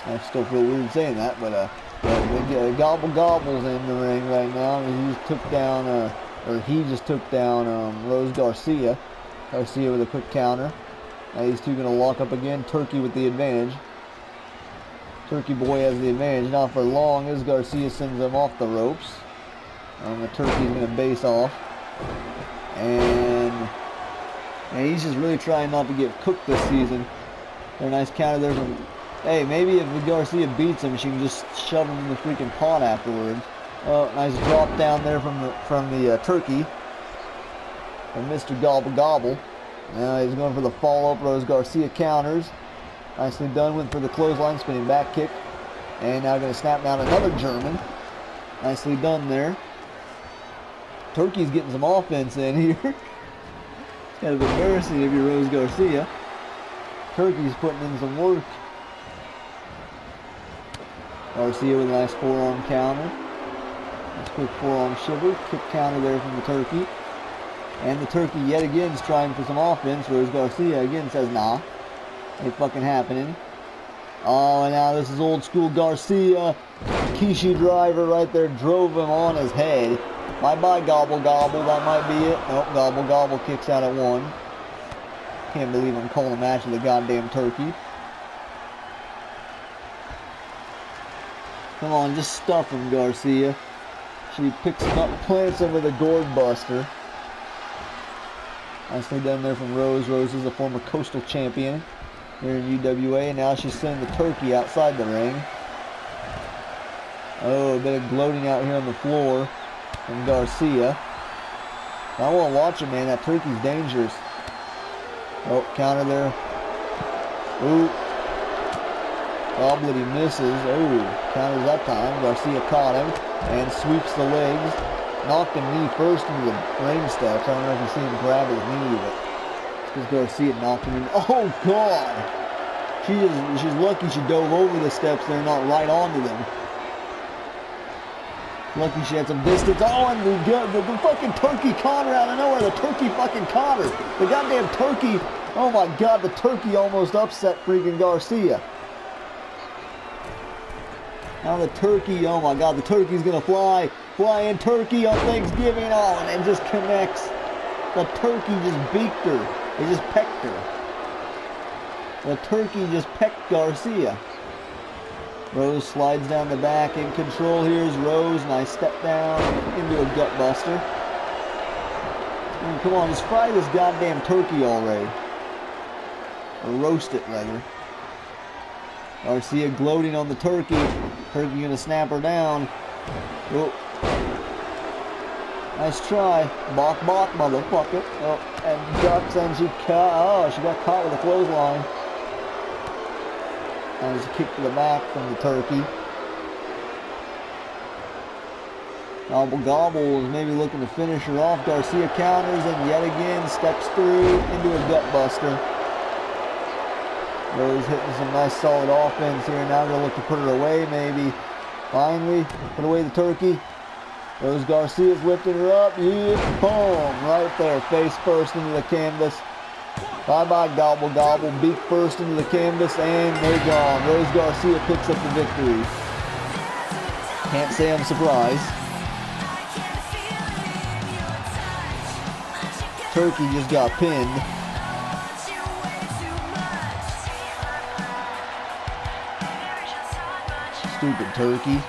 A: I still feel weird saying that, but Gobble Gobble's in the ring right now. He just took down, Rose Garcia. Garcia with a quick counter. Now these two gonna lock up again. Turkey with the advantage. Turkey boy has the advantage. Not for long as Garcia sends him off the ropes. The turkey's gonna base off. And he's just really trying not to get cooked this season. A nice counter there from... Hey, maybe if Garcia beats him, she can just shove him in the freaking pot afterwards. Oh, nice drop down there from the turkey. From Mr. Gobble Gobble. Now he's going for the follow-up. Rose Garcia counters. Nicely done with for the clothesline, spinning back kick. And now going to snap down another German. Nicely done there. Turkey's getting some offense in here. It's kind of embarrassing if you're Rose Garcia. Turkey's putting in some work. Garcia with a nice forearm counter. Nice quick forearm shiver. Kick counter there from the turkey. And the turkey yet again is trying for some offense. Rose Garcia again says nah. Ain't fucking happening. Oh, and now this is old school Garcia. Kishi driver right there drove him on his head. Bye-bye Gobble Gobble. That might be it. Nope, Gobble Gobble kicks out at one. Can't believe I'm calling a match with a goddamn turkey. Come on, just stuff him, Garcia. She picks him up, plants him with a gourd buster. Nicely done there from Rose. Rose is a former coastal champion here in UWA. Now she's sending the turkey outside the ring. Oh, a bit of gloating out here on the floor from Garcia. I want to watch it, man. That turkey's dangerous. Oh, counter there. Ooh. Goblet, he misses. Oh, counters that time. Garcia caught him and sweeps the legs. Knocked him knee first into the ring steps. I don't know if you see him grab his knee, but it's because Garcia knocked him in. Oh, God! She's lucky she dove over the steps there, not right onto them. Lucky she had some distance. Oh, and the fucking turkey caught her out of nowhere. The turkey fucking caught her. The goddamn turkey. Oh, my God. The turkey almost upset freaking Garcia. Now the turkey, oh my God, the turkey's gonna fly in turkey on Thanksgiving. Oh, and it just connects. The turkey just beaked her. It just pecked her. The turkey just pecked Garcia. Rose slides down the back in control. Here's Rose. Nice step down into a gut buster. Come on, just fry this goddamn turkey already. Or roast it, rather. Garcia gloating on the turkey. Turkey gonna snap her down. Oh. Nice try. Bok, motherfucker. Oh, and ducks, and she got caught with a clothesline. And there's a kick to the back from the Turkey. Gobble is maybe looking to finish her off. Garcia counters and yet again steps through into a gut buster. Rose hitting some nice solid offense here. Now gonna look to put her away maybe. Finally, put away the Turkey. Rose Garcia's lifting her up. Yeah, boom! Right there, face first into the canvas. Bye-bye, gobble. Beak first into the canvas, and they're gone. Rose Garcia picks up the victory. Can't say I'm surprised. Turkey just got pinned. Stupid Turkey.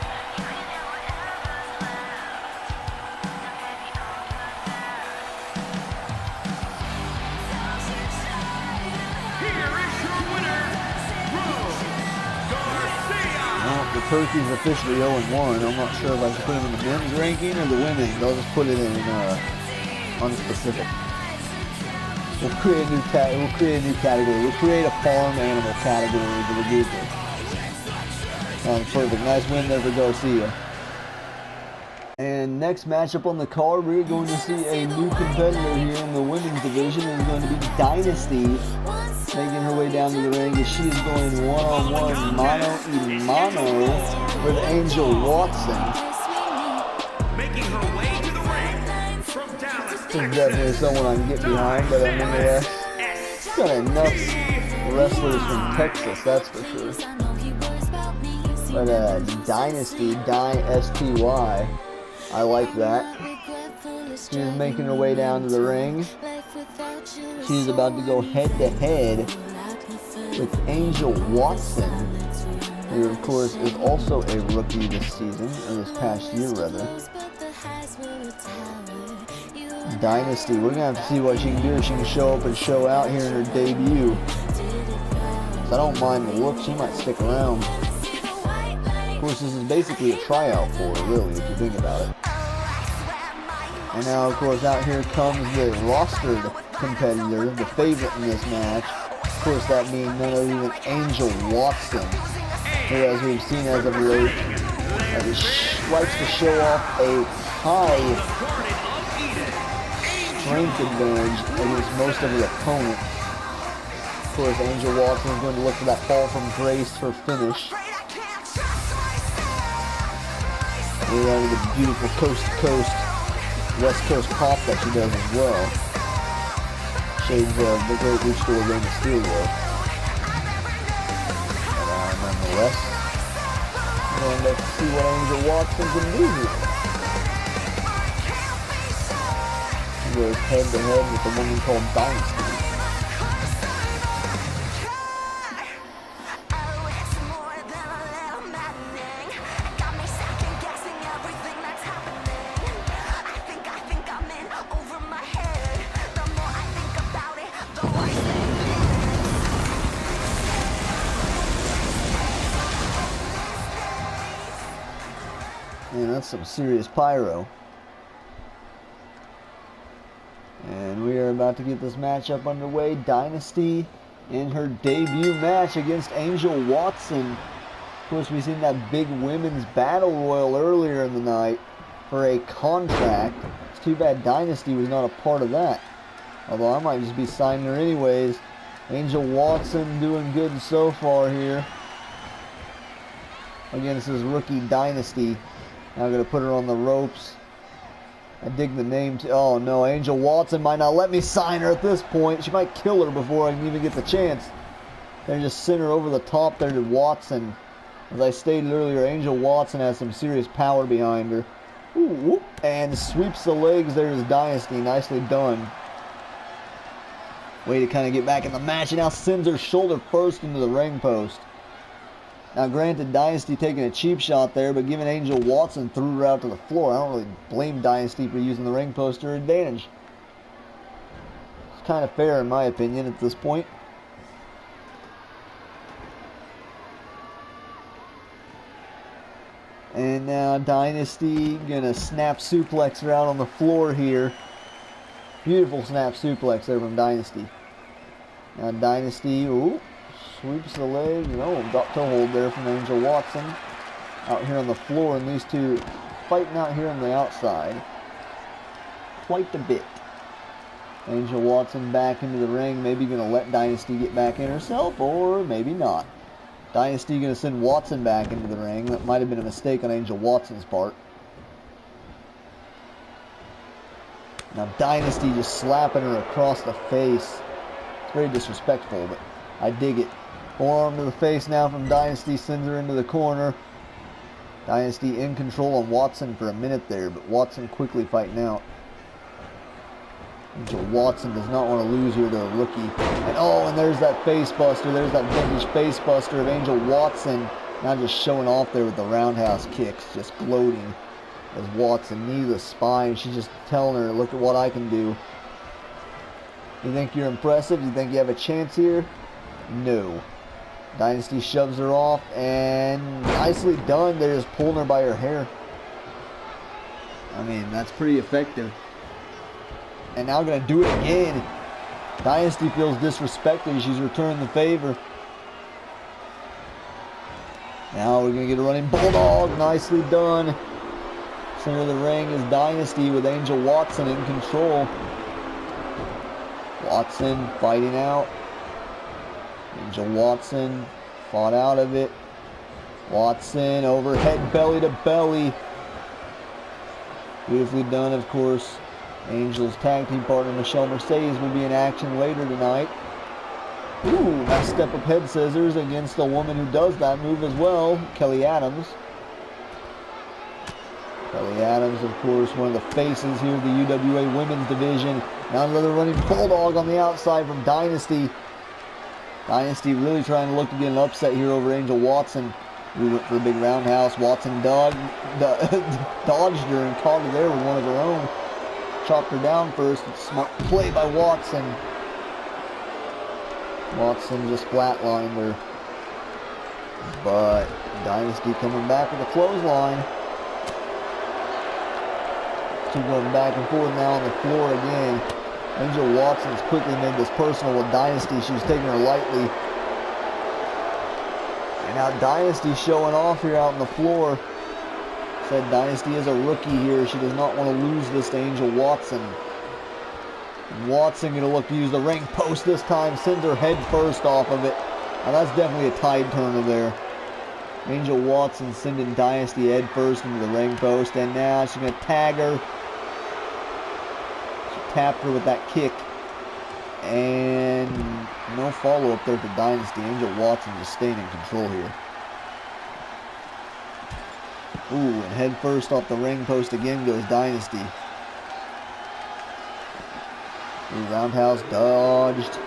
A: The Turkey's officially 0-1. I'm not sure if I should put him in the men's ranking or the women's. I'll just put it in unspecific. We'll create a new category. We'll create a farm animal category for the grouper. Perfect. Nice win there for Garcia. And next matchup on the card, we're going to see a new competitor here in the women's division. It's going to be Dynasty, making her way down to the ring as she is going one-on-one, mano-a-mano with Angel Watson.
B: Making her way to the ring from Dallas,
A: This is definitely someone I can get behind, but nonetheless, she's got enough wrestlers from Texas, that's for sure. But Dynasty, S-T-Y, I like that. She's making her way down to the ring. She's about to go head-to-head with Angel Watson, who of course is also a rookie this season, or this past year rather. Dynasty, we're gonna have to see what she can do. If she can show up and show out here in her debut. So I don't mind the look, she might stick around. Of course, this is basically a tryout for her, really, if you think about it. And now, of course, out here comes the rostered competitor, the favorite in this match. Of course, that being none other than Angel Watson, who, as we've seen as of late, likes to show off a high strength advantage against most of her opponents. Of course, Angel Watson is going to look for that fall from grace for finish. We're out of the beautiful coast-to-coast, West Coast pop that she does as well. Shades of the great luchador Rey Mysterio. But nonetheless, we're going to see what Angel Watson can do here. She goes head-to-head with a woman called Dynasty. Man, that's some serious pyro. And we are about to get this matchup underway. Dynasty in her debut match against Angel Watson. Of course, we've seen that big women's battle royal earlier in the night for a contract. It's too bad Dynasty was not a part of that. Although I might just be signing her anyways. Angel Watson doing good so far here against his rookie Dynasty. Now I'm going to put her on the ropes. I dig the name too. Oh no, Angel Watson might not let me sign her at this point. She might kill her before I can even get the chance. They just send her over the top there to Watson. As I stated earlier, Angel Watson has some serious power behind her. Ooh, whoop, and sweeps the legs. There's Dynasty. Nicely done. Way to kind of get back in the match. And now sends her shoulder first into the ring post. Now, granted, Dynasty taking a cheap shot there, but giving Angel Watson threw her out to the floor. I don't really blame Dynasty for using the ring post to her advantage. It's kind of fair, in my opinion, at this point. And now Dynasty gonna snap suplex her out on the floor here. Beautiful snap suplex there from Dynasty. Now Dynasty, ooh, sweeps the leg. No, drop toe hold there from Angel Watson. Out here on the floor, and these two fighting out here on the outside. Quite a bit. Angel Watson back into the ring. Maybe gonna let Dynasty get back in herself, or maybe not. Dynasty gonna send Watson back into the ring. That might have been a mistake on Angel Watson's part. Now Dynasty just slapping her across the face. It's very disrespectful, but I dig it. Forearm to the face now from Dynasty, sends her into the corner. Dynasty in control on Watson for a minute there, but Watson quickly fighting out. Angel Watson does not want to lose here to a rookie. And there's that face buster. There's that vintage face buster of Angel Watson. Now just showing off there with the roundhouse kicks. Just gloating as Watson knee the spine. She's just telling her, look at what I can do. You think you're impressive? You think you have a chance here? No. Dynasty shoves her off, and nicely done. They're just pulling her by her hair. I mean, that's pretty effective. And now going to do it again. Dynasty feels disrespected. She's returned the favor. Now we're going to get a running bulldog. Nicely done. Center of the ring is Dynasty with Angel Watson in control. Watson fighting out. Angel Watson fought out of it. Watson overhead belly to belly. Beautifully done, of course. Angel's tag team partner Michelle Mercedes will be in action later tonight. Ooh, nice step up head scissors against the woman who does that move as well, Kelly Adams. Kelly Adams, of course, one of the faces here of the UWA Women's Division. Now another running bulldog on the outside from Dynasty. Dynasty really trying to look to get an upset here over Angel Watson. We went for a big roundhouse. Watson dodged her and caught her there with one of her own. Chopped her down first. Smart play by Watson. Watson just flatlined her. But Dynasty coming back with a clothesline. Two going back and forth now on the floor again. Angel Watson's quickly made this personal with Dynasty. She's taking her lightly. And now Dynasty showing off here out on the floor. Said Dynasty is a rookie here. She does not want to lose this to Angel Watson. And Watson going to look to use the ring post this time. Sends her head first off of it. Now that's definitely a tide turner there. Angel Watson sending Dynasty head first into the ring post. And now she's going to tag her. Tapped her with that kick, and no follow-up there for Dynasty. Angel Watson just staying in control here. Ooh, and head first off the ring post again goes Dynasty. Ooh, roundhouse dodged.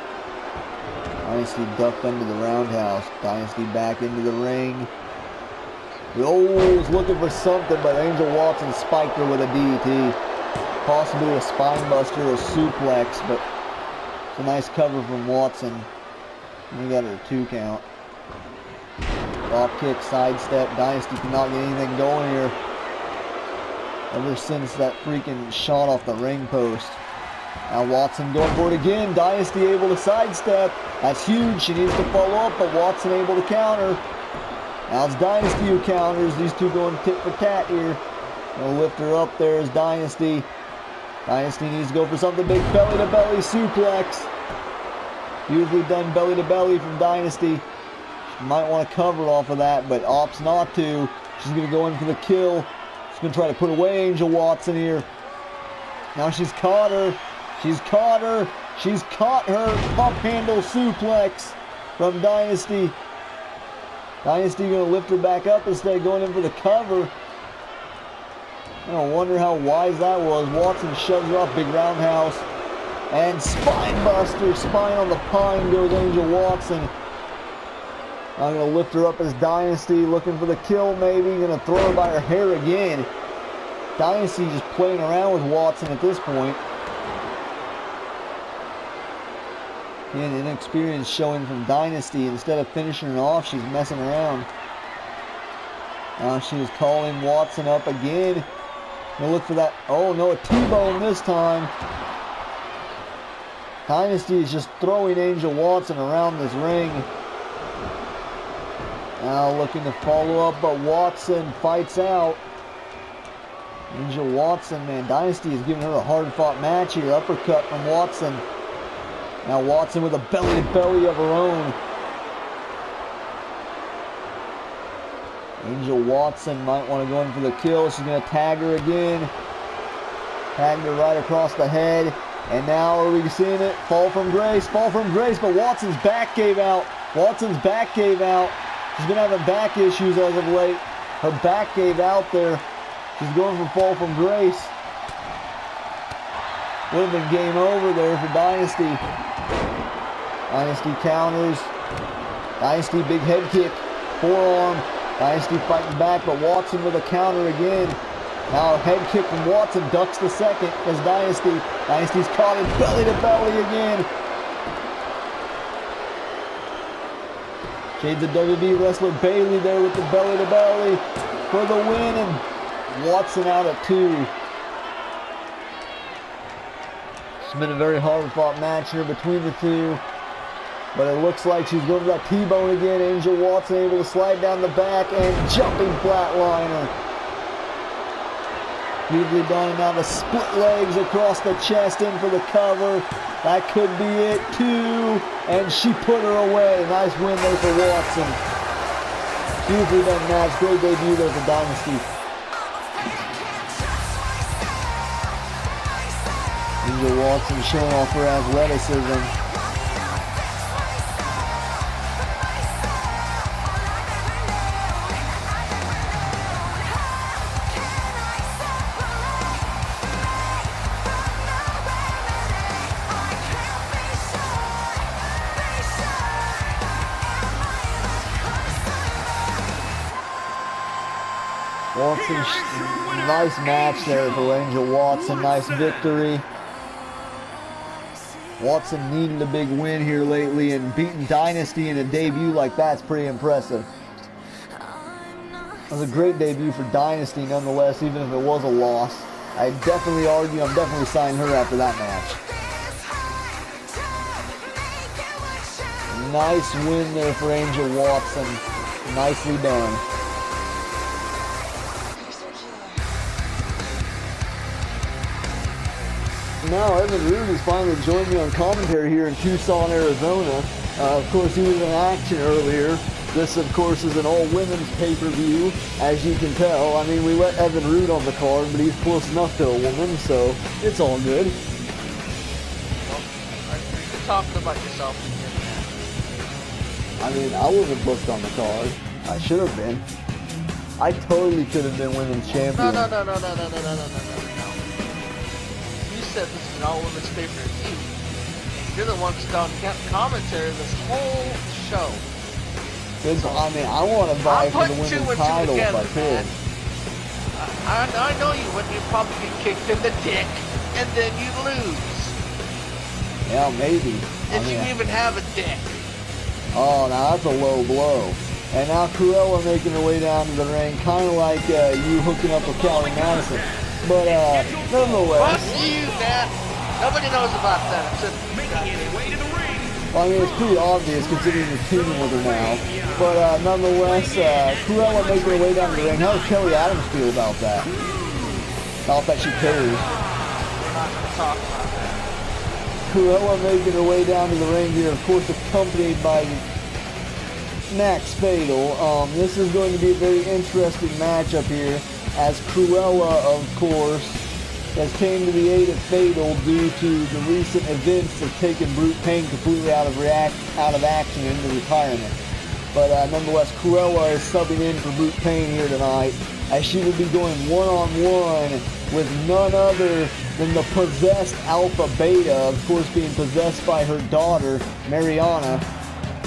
A: Dynasty ducked under the roundhouse. Dynasty back into the ring. Oh, was looking for something, but Angel Watson spiked her with a DDT. Possibly a spine buster or a suplex, but it's a nice cover from Watson. We got her 2 count. Drop kick, sidestep. Dynasty cannot get anything going here. Ever since that freaking shot off the ring post. Now Watson going for it again. Dynasty able to sidestep. That's huge. She needs to follow up, but Watson able to counter. Now it's Dynasty who counters. These two going tit for tat here. Gonna lift her up there as Dynasty. Dynasty needs to go for something big. Belly-to-belly suplex. Beautifully done belly-to-belly from Dynasty. She might want to cover off of that, but opts not to. She's going to go in for the kill. She's going to try to put away Angel Watson here. Now she's caught her. She's caught her. She's caught her. Pump handle suplex from Dynasty. Dynasty going to lift her back up instead of going in for the cover. I wonder how wise that was. Watson shoves her off, big roundhouse. And spine buster, spine on the pine goes Angel Watson. I'm going to lift her up as Dynasty, looking for the kill maybe. Going to throw her by her hair again. Dynasty just playing around with Watson at this point. Again, inexperience showing from Dynasty. Instead of finishing her off, she's messing around. Now she is calling Watson up again. Gonna look for that. Oh no, a T-bone this time. Dynasty is just throwing Angel Watson around this ring. Now looking to follow up, but Watson fights out. Angel Watson, man, Dynasty is giving her a hard-fought match here. Uppercut from Watson. Now Watson with a belly-to-belly of her own. Angel Watson might want to go in for the kill. She's going to tag her again. Tagged her right across the head. And now are we seeing it? Fall from grace, but Watson's back gave out. Watson's back gave out. She's been having back issues as of late. Her back gave out there. She's going for fall from grace. Would have been game over there for Dynasty. Dynasty counters. Dynasty big head kick. Forearm. Dynasty fighting back, but Watson with a counter again. Now a head kick from Watson, ducks the second as Dynasty's caught in belly to belly again. Shades of WWE wrestler Bailey there with the belly to belly for the win, and Watson out at 2. It's been a very hard fought match here between the two. But it looks like she's going for that T-bone again. Angel Watson able to slide down the back and jumping flatliner. Beautifully done, and now the split legs across the chest in for the cover. That could be it too. And she put her away. Nice win there for Watson. Beautifully done match. Great debut there for Dynasty. Angel Watson showing off her athleticism. Watson, nice match there for Angel Watson, nice victory. Watson needed a big win here lately, and beating Dynasty in a debut like that's pretty impressive. It was a great debut for Dynasty nonetheless, even if it was a loss. I'm definitely signing her after that match. Nice win there for Angel Watson, nicely done. Now Evan Roode has finally joined me on commentary here in Tucson, Arizona. Of course, he was in action earlier. This, of course, is an all-women's pay-per-view, as you can tell. I mean, we let Evan Roode on the card, but he's close enough to a woman, so it's all good.
C: Well, you're talking about yourself again, man.
A: I mean, I wasn't booked on the card. I should have been. I totally could have been women's champion.
C: No. You said this is an all-women's pay-per-view. You're the one that's done commentary this whole show.
A: I mean, I want to buy for the women's title if I could.
C: I know you when you probably get kicked in the dick and then you lose.
A: Yeah, maybe.
C: If you even have a dick.
A: Oh, now that's a low blow. And now Cruella making her way down to the ring, kind of like you hooking up with Callie Madison. But nonetheless.
C: Fuck you, man. Nobody knows about that except
B: Making his way to the ring.
A: Well, I mean, it's pretty obvious considering you're teaming with her now. But nonetheless, Cruella making her way down to the ring. How does Kelly Adams feel about that? Not that she cares.
C: we're not going to talk about that.
A: Cruella making her way down to the ring here, of course, accompanied by Max Fatal. This is going to be a very interesting matchup here, as Cruella, of course, has came to the aid of Fatal due to the recent events of taking Brute Pain completely out of action into retirement. But nonetheless, Cruella is subbing in for Brute Pain here tonight, as she will be going one-on-one with none other than the possessed Alpha Beta, of course being possessed by her daughter, Mariana.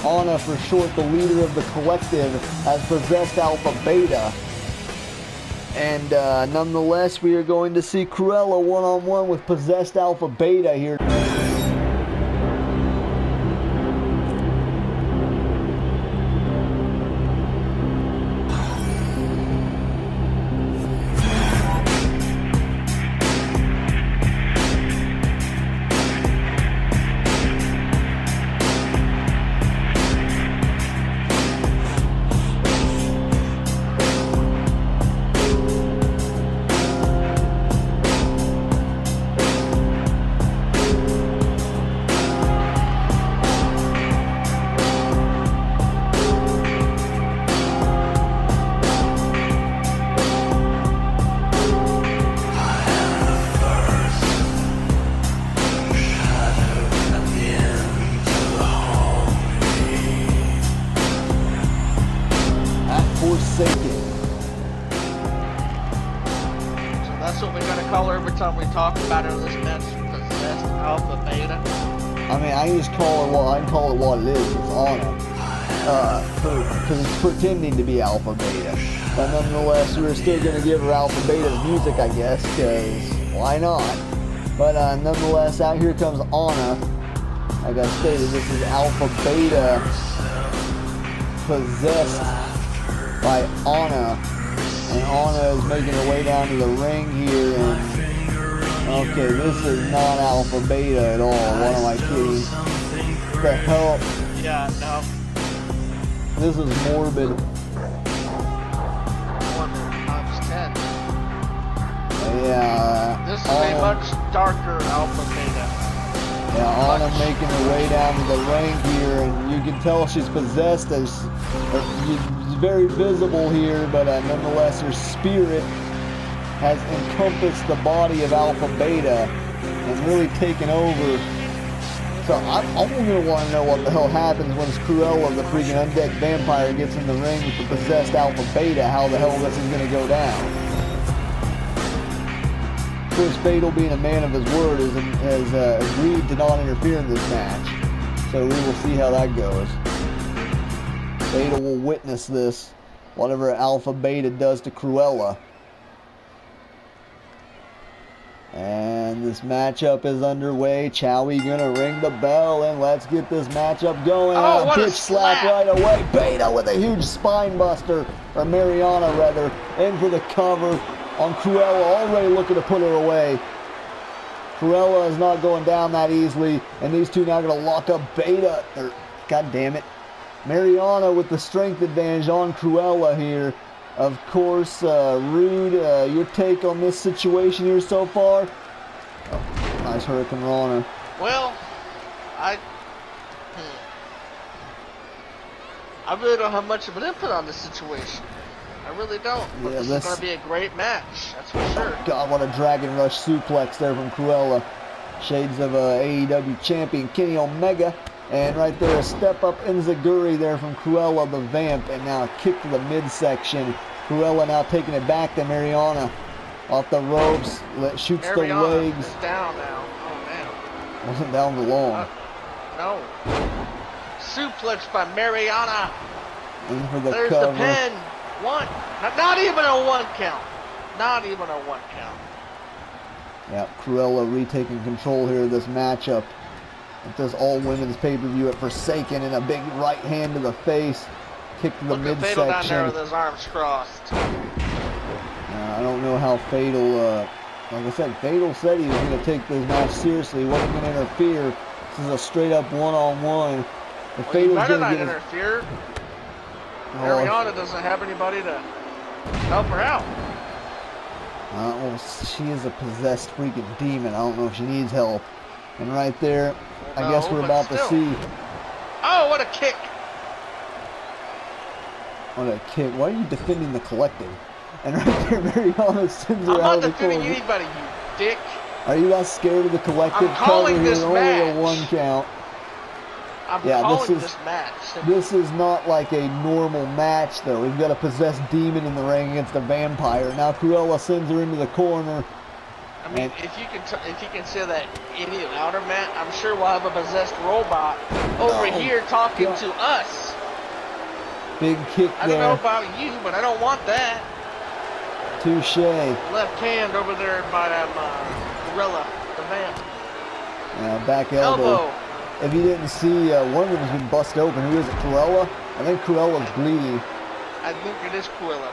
A: Anna, for short, the leader of the collective, has possessed Alpha Beta. And nonetheless, we are going to see Cruella one-on-one with possessed Alpha Beta here. Forsaken.
C: So that's what we gotta call her every time we talk about her in this match. Possessed Alpha Beta.
A: I mean, I can just call her I can call it what it is. It's Anna. Because it's pretending to be Alpha Beta. But nonetheless, we're still going to give her Alpha Beta's music, I guess, because why not? But nonetheless, out here comes Anna. Like I stated, this is Alpha Beta possessed by Anna. And Anna is making her way down to the ring here. And okay, this is not Alpha Beta at all. What am I kidding? What the hell?
C: Yeah, no.
A: This is morbid.
C: 1 times 10.
A: Yeah.
C: This is a much darker Alpha Beta.
A: Yeah, Anna making her way down to the ring here, and you can tell she's possessed. It's very visible here, but nonetheless, her spirit has encompassed the body of Alpha Beta and really taken over. So I'm going to want to know what the hell happens when Cruella, the freaking undead vampire, gets in the ring with the possessed Alpha Beta, how the hell this is going to go down. Of course, Fatal, being a man of his word, has agreed to not interfere in this match. So we will see how that goes. Fatal will witness this, whatever Alpha Beta does to Cruella. And this matchup is underway. Chowie gonna ring the bell, and let's get this matchup going.
C: Oh, what a
A: bitch slap right away. Beta with a huge spine buster, or Mariana rather, in for the cover on Cruella, already looking to put her away. Cruella is not going down that easily, and these two now gonna lock up Beta. God damn it. Mariana with the strength advantage on Cruella here. Of course, Rude, your take on this situation here so far? Oh, nice Hurricane Rana.
C: Well, I really don't have much of an input on this situation. I really don't. But
A: Yeah,
C: this is going to be a great match, that's for sure.
A: God, what a Dragon Rush suplex there from Cruella. Shades of AEW champion Kenny Omega. And right there, a step-up enziguri there from Cruella Da Vamp. And now a kick to the midsection. Cruella now taking it back to Mariana. Off the ropes, shoots
C: Mariana
A: the legs.
C: is down now. Oh, man.
A: Wasn't down for long.
C: No. Suplex by Mariana.
A: In for the
C: There's
A: cover.
C: the pin. One. Not even a 1 count. Not even a 1 count.
A: Yeah, Cruella retaking control here of this matchup. At this all-women's pay-per-view at Forsaken, and a big right hand to the face. Kick to the midsection.
C: Look at Fatal down there with his arms crossed.
A: I don't know how Fatal, like I said, Fatal said he was going to take this match seriously. He wasn't going to interfere. This is a straight-up one-on-one. If
C: Well, you
A: Fatal's
C: better
A: going
C: not
A: to get
C: interfere. Mariana doesn't have anybody to help her out.
A: well, she is a possessed freaking demon. I don't know if she needs help. And right there, I guess we're about to see.
C: Oh, what a kick!
A: What a kick. Why are you defending the collective? And right there, Mariana sends her
C: I'm
A: out
C: not
A: of the
C: defending
A: corner.
C: anybody, you dick.
A: Are you not scared of the collective
C: I'm calling
A: cover here?
C: this
A: Only a
C: match.
A: 1 count.
C: I'm
A: Yeah,
C: calling this match.
A: This is not like a normal match, though. We've got a possessed demon in the ring against a vampire. Now Cruella sends her into the corner.
C: I mean, if you can say that any louder, Matt, I'm sure we'll have a possessed robot over here talking to us.
A: Big kick
C: I
A: there.
C: don't know about you, but I don't want that.
A: Touche.
C: Left hand over there by Cruella Da Vamp.
A: Back elbow.
C: Elbow.
A: If you didn't see, one of them has been busted open. Who is it, Cruella? I think Cruella's bleeding.
C: I think it is Cruella.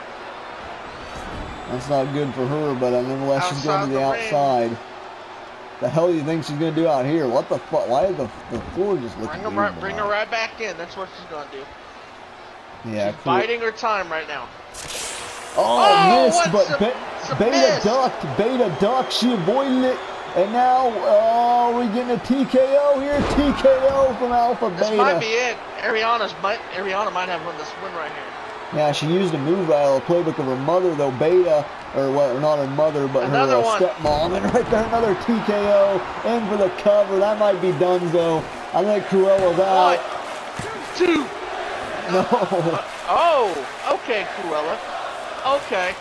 A: That's not good for her, but nonetheless, she's going to the
C: Outside the
A: outside. The hell do you think she's going to do out here? What the fuck? Why is the floor just looking weird?
C: Bring her right back in. That's what she's going to do.
A: Yeah,
C: She's biding her time right now.
A: Oh, missed, but Beta
C: miss.
A: ducked. Beta ducked. She avoided it. And now, we're getting a TKO here. TKO from Alpha Beta.
C: This might be it. Ariana might have won this win right here.
A: Yeah, she used a move right out of the playbook of her mother, though. Beta, or well, not her mother, but
C: Another
A: her
C: one.
A: stepmom. And right there, another TKO. In for the cover. That might be Dunzo. I think Cruella's out.
C: 1, 2.
A: No.
C: Oh, okay, Cruella. Okay.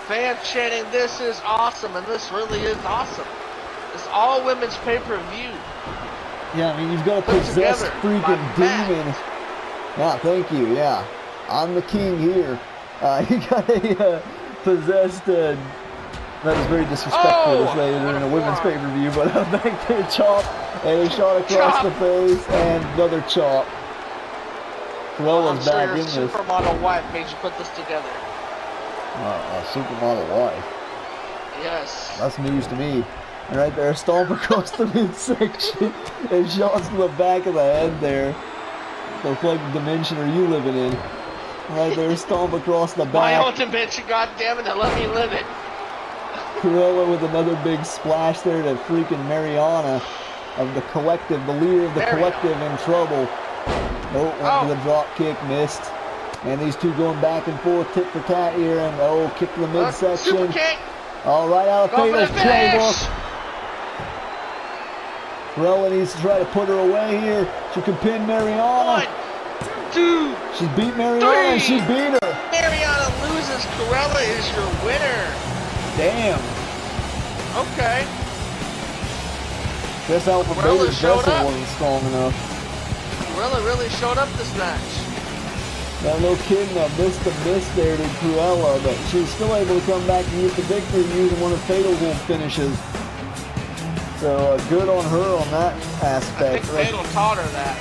C: Fans chanting, this is awesome, and this really is awesome. It's all women's pay-per-view.
A: Yeah, I mean, you've got a
C: Put
A: possessed
C: together
A: freaking
C: by Matt.
A: demon. Yeah, thank you, yeah. I'm the king here. You got a possessed, that is very disrespectful to say during a women's pay-per-view, but a back there chop, and a shot across the face, and another chop. Cruella's back in this.
C: Supermodel wife made you put this together.
A: A supermodel wife.
C: Yes.
A: That's news to me. And right there, stomp across the midsection, and shots to the back of the head there. So what dimension are you living in? Right there, stomp across the back.
C: My own dimension, goddammit, and let me live it.
A: Cruella with another big splash there to freaking Mariana of the collective, the leader of the collective in trouble. Went to the drop kick, missed. And these two going back and forth, tit for tat here, and kick to the midsection.
C: Super kick.
A: All right, out of Fatal's playbook. Cruella needs to try to put her away here. She can pin Mariana.
C: 1, 2,
A: she's beat Mariana.
C: 3.
A: She beat her.
C: Mariana loses. Cruella is your winner.
A: Damn.
C: Okay.
A: Guess Alpha Beta's vessel wasn't strong enough.
C: Cruella really showed up this match.
A: Now, no kidding, I missed the miss there to Cruella, but she was still able to come back and get the victory using one of Fatal's finishes. So, good on her on that aspect.
C: I think Fatal taught her that.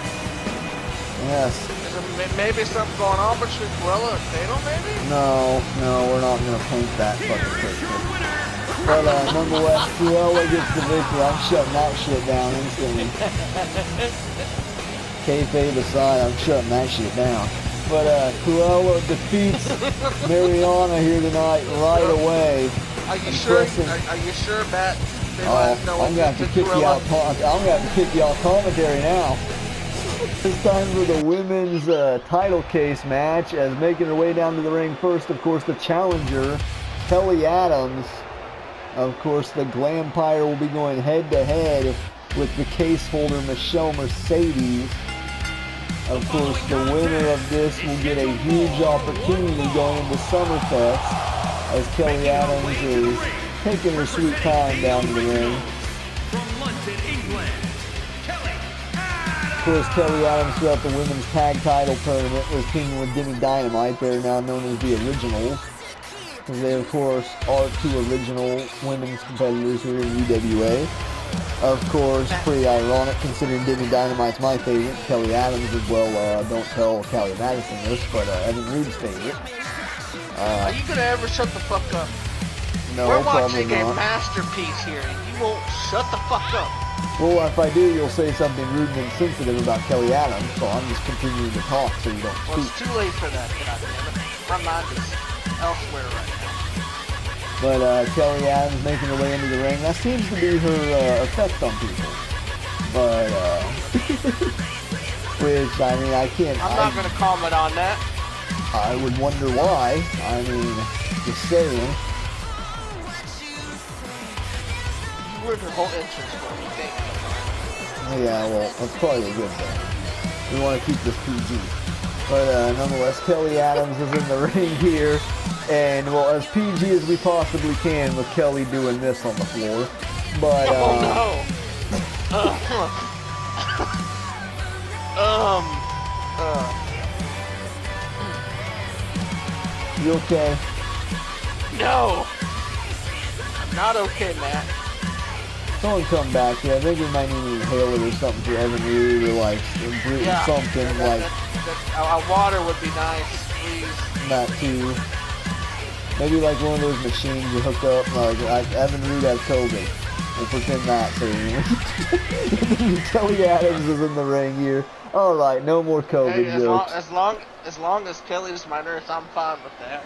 A: Yes.
C: Is there maybe something going on between Cruella and Fatal, maybe?
A: No, we're not going to paint that fucking picture. But nonetheless, Cruella gets the victory. I'm shutting that shit down instantly. Kayfabe aside, I'm shutting that shit down. But Cruella defeats Mariana here tonight right away.
C: Are you sure? Are you sure, Matt?
A: I'm gonna have to kick you out. I'm gonna have to kick you out commentary now. It's time for the women's title case match. As making her way down to the ring first, of course, the challenger, Kelly Adams. Of course, the Glampire will be going head-to-head with the case holder, Michelle Mercedes. Of course, the winner of this will get a huge opportunity going into Summerfest as Kelly Adams is taking her sweet time down to the ring. Of course, Kelly Adams throughout the Women's Tag Title Tournament was teaming with Demi Dynamite. They're now known as the Originals. They, of course, are two original women's competitors here in UWA. Of course, pretty ironic considering Demi Dynamite's my favorite. Kelly Adams as well. Don't tell Callie Madison this, but Evan Reed's favorite.
C: Are you gonna ever shut the fuck up?
A: No,
C: we're
A: probably
C: watching
A: not.
C: a masterpiece here, and you won't shut the fuck up.
A: Well, if I do, you'll say something rude and insensitive about Kelly Adams, so I'm just continuing to talk so you don't speak.
C: Well, it's too late for that, goddammit. My mind is elsewhere right now.
A: But Kelly Adams making her way into the ring, that seems to be her effect on people. But, which, I mean, I can't...
C: I'm not going to comment on that.
A: I would wonder why. I mean, just saying.
C: You ruined her whole entrance for me, thank you.
A: Yeah, well, that's probably a good thing. We want to keep this PG. But nonetheless, Kelly Adams is in the ring here. And, well, as PG as we possibly can with Kelly doing this on the floor. But,
C: oh, no.
A: You okay?
C: No. I'm not okay, Matt.
A: Someone come back here. I think we might need an inhaler or something for Evan Reed or like something like...
C: A water would be nice, please.
A: That too. Maybe like one of those machines you hook up, like Evan Reed has COVID. We'll pretend that so Kelly Adams is in the ring here. Alright, no more COVID jokes.
C: As long as Kelly's my nurse, I'm fine with that.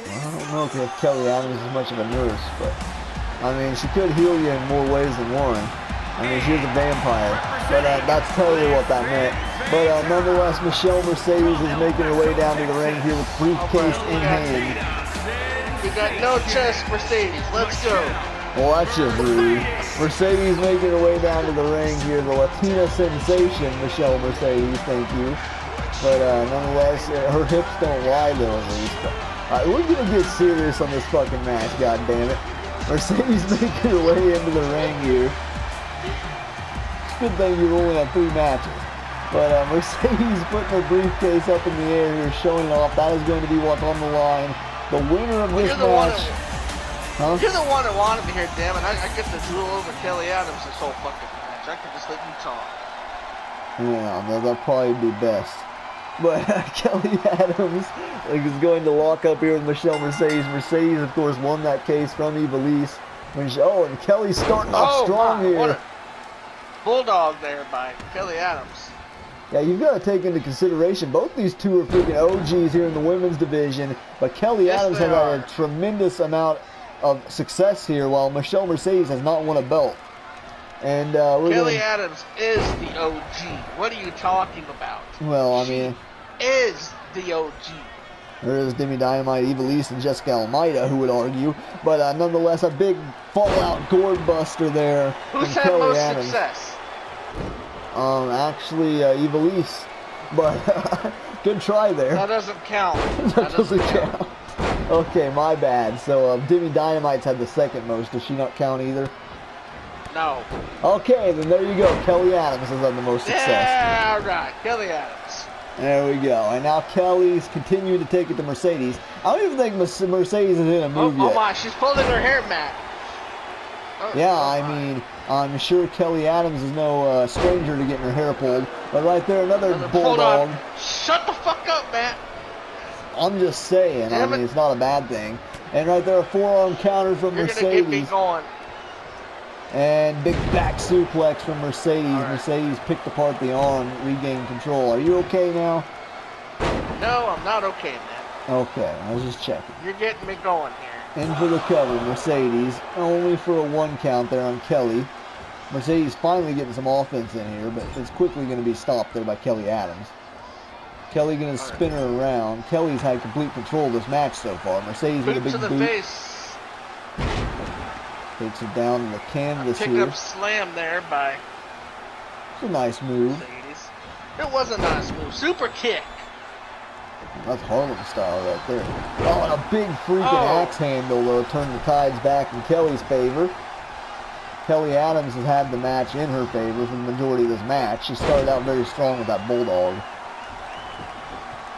A: Well, I don't know if Kelly Adams is much of a nurse, but I mean, she could heal you in more ways than one. I mean, she's a vampire, but that's totally what that meant. But nonetheless, Michelle Mercedes is making her way down to the ring here with briefcase in hand.
C: We got no chest, Mercedes. Let's go.
A: Well, that's just rude. Mercedes making her way down to the ring here. The Latina sensation, Michelle Mercedes. Thank you. But nonetheless, her hips don't lie though, at least. Alright, we're gonna get serious on this fucking match, goddammit. Mercedes making her way into the ring here. It's a good thing you only have 3 matches. But Mercedes putting her briefcase up in the air here, showing it off. That is going to be what's on the line. The winner of this match. Huh?
C: You're the one that wanted me here, damn it. I get to drool over Kelly Adams this whole fucking match. I could just let you talk.
A: Yeah, that'll probably be best. But Kelly Adams is going to lock up here with Michelle Mercedes. Mercedes, of course, won that case from Ivelisse. Oh, and Kelly's starting off strong here.
C: What a bulldog there by Kelly Adams.
A: Yeah, you've got to take into consideration both these two are freaking OGs here in the women's division. But Kelly Adams has had a tremendous amount of success here, while Michelle Mercedes has not won a belt. And
C: Kelly Adams is the OG. What are you talking about?
A: Well, I mean,
C: she is the OG.
A: There is Demi Dynamite, Ivelisse, and Jessica Almeida, who would argue. But nonetheless, a big fallout gourd buster there.
C: Who's
A: from
C: had
A: Kelly
C: most
A: Adams.
C: success?
A: Actually, Ivelisse. But good try there.
C: That doesn't count.
A: that doesn't count. Okay, my bad. So Demi Dynamite's had the second most. Does she not count either?
C: No.
A: Okay, then there you go. Kelly Adams has had the most success.
C: Yeah, right. Kelly Adams.
A: There we go. And now Kelly's continuing to take it to Mercedes. I don't even think Mercedes is in a move yet.
C: Oh my, she's pulling her hair back.
A: Yeah, I mean, I'm sure Kelly Adams is no stranger to getting her hair pulled. But right there, another bulldog.
C: Shut the fuck up, Matt.
A: I'm just saying. I mean, it's not a bad thing. And right there, a forearm counter from Mercedes.
C: You're gonna get me going.
A: And big back suplex from Mercedes. Right. Mercedes picked apart the arm, regained control. Are you okay now?
C: No, I'm not okay, man.
A: Okay, I was just checking.
C: You're getting me going here.
A: In for the cover, Mercedes. Only for a 1 count there on Kelly. Mercedes finally getting some offense in here, but it's quickly going to be stopped there by Kelly Adams. Kelly going to spin her around. Kelly's had complete control of this match so far. Mercedes with a big boot.
C: Face.
A: Takes it down to the canvas here.
C: Pick up slam there by...
A: It's a nice move.
C: Mercedes. It was a nice move. Super kick.
A: That's Harlem style right there. Oh, and a big freaking axe handle, though, turned the tides back in Kelly's favor. Kelly Adams has had the match in her favor for the majority of this match. She started out very strong with that bulldog.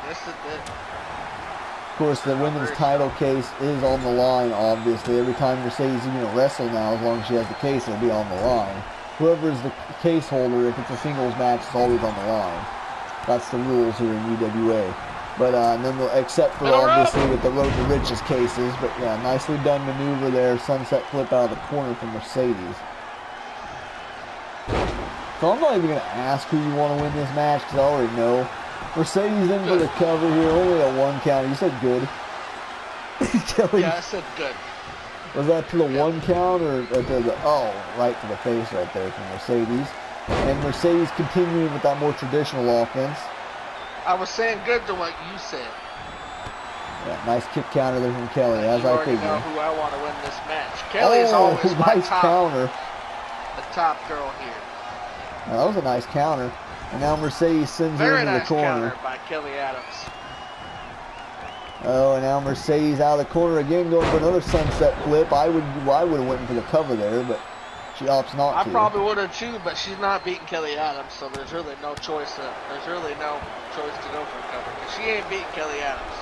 C: Yes, it did.
A: Of course, the women's title case is on the line, obviously. Every time Mercedes is going to wrestle now, as long as she has the case, it'll be on the line. Whoever is the case holder, if it's a singles match, it's always on the line. That's the rules here in UWA. But except for obviously with the Road to Riches cases. But yeah, nicely done maneuver there. Sunset flip out of the corner from Mercedes. So I'm not even going to ask who you want to win this match because I already know. Mercedes in for the cover here, only a 1 count. You said good. Kelly,
C: yeah, I said good.
A: Was that to the 1 count or to the, right to the face right there from Mercedes. And Mercedes continuing with that more traditional offense.
C: I was saying good to what you said.
A: Yeah, nice kick counter there from Kelly, as
C: you
A: I
C: already
A: figured.
C: know who I want to win this match. Kelly's always my
A: nice
C: top,
A: counter.
C: the top girl here.
A: Now, that was a nice counter. And now Mercedes sends her into the corner.
C: Counter by Kelly Adams.
A: Oh, and now Mercedes out of the corner again, going for another sunset flip. I would have went for the cover there, but she opts not to.
C: I probably would have too, but she's not beating Kelly Adams, so there's really no choice. There's really no choice to go for a cover because she ain't beating Kelly Adams.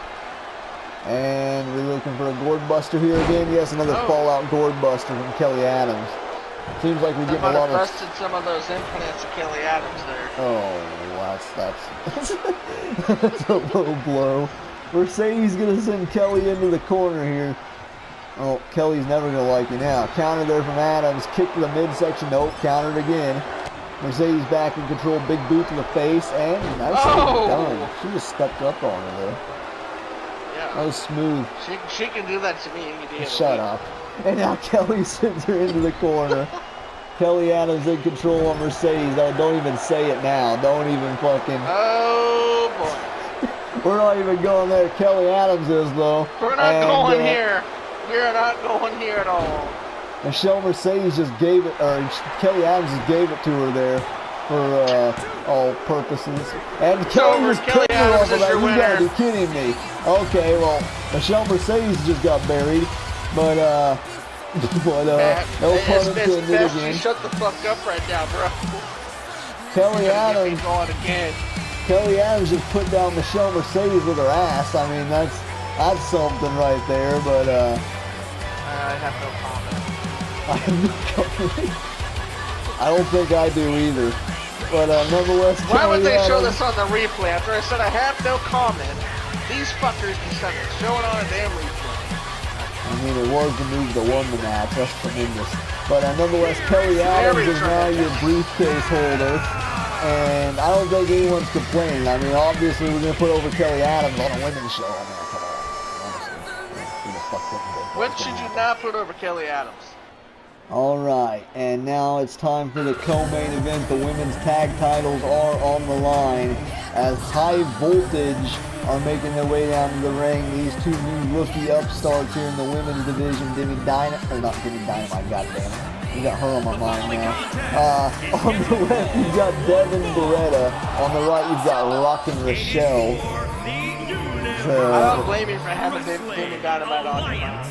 A: And we're looking for a gourd buster here again. Yes, another fallout gourd buster from Kelly Adams. Seems like we're getting a lot of...
C: busted some of those implants of Kelly Adams there.
A: Oh, that's a low blow. Mercedes gonna send Kelly into the corner here. Oh, Kelly's never gonna like you now. Counter there from Adams. Kick to the midsection. Nope, countered again. Mercedes back in control. Big boot to the face, and nicely done. She just stepped up on her there.
C: Yeah.
A: That was smooth.
C: She can do that to me any day.
A: Shut up. And now Kelly sends her into the corner. Kelly Adams in control on Mercedes. Oh, don't even say it now. Don't even fucking...
C: Oh, boy.
A: We're not even going there. Kelly Adams is, though.
C: We're not going here. We're not going here at all.
A: Michelle Mercedes just gave it, or Kelly Adams just gave it to her there. for all purposes. And Kelly
C: over.
A: just
C: Kelly
A: picked her
C: Adams
A: off of
C: is
A: that.
C: your
A: You gotta
C: winner.
A: be kidding me. Okay, well, Michelle Mercedes just got buried, but no pun intended
C: Best
A: again.
C: you shut the fuck up right now, bro.
A: Kelly
C: You're gonna get me
A: Adams.
C: going again.
A: Kelly Adams just put down Michelle Mercedes with her ass. I mean, that's something right there. But
C: I have no comment.
A: I have no comment. I don't think I do either. But nonetheless,
C: Why would
A: Kelly
C: they show
A: Adams,
C: this on the replay after I said I have no comment? These fuckers decided to show it on a damn replay.
A: I mean, it was the move that won the match. That's tremendous. But nonetheless, Kelly Adams is now your briefcase holder. And I don't think anyone's complaining. I mean, obviously, we're going to put over Kelly Adams on a women's show. I mean, come on. Honestly. Who the fuck wouldn't do that?
C: When should you not put over Kelly Adams?
A: All right, and now it's time for the co-main event. The women's tag titles are on the line as High Voltage are making their way down to the ring. These two new rookie upstarts here in the women's division, Dynamite, goddammit. You got her on my mind now. On the left, you've got Devin Beretta. On the right, you've got Rockin' Rochelle.
C: I don't blame you for having Demi Dynamite on your mind.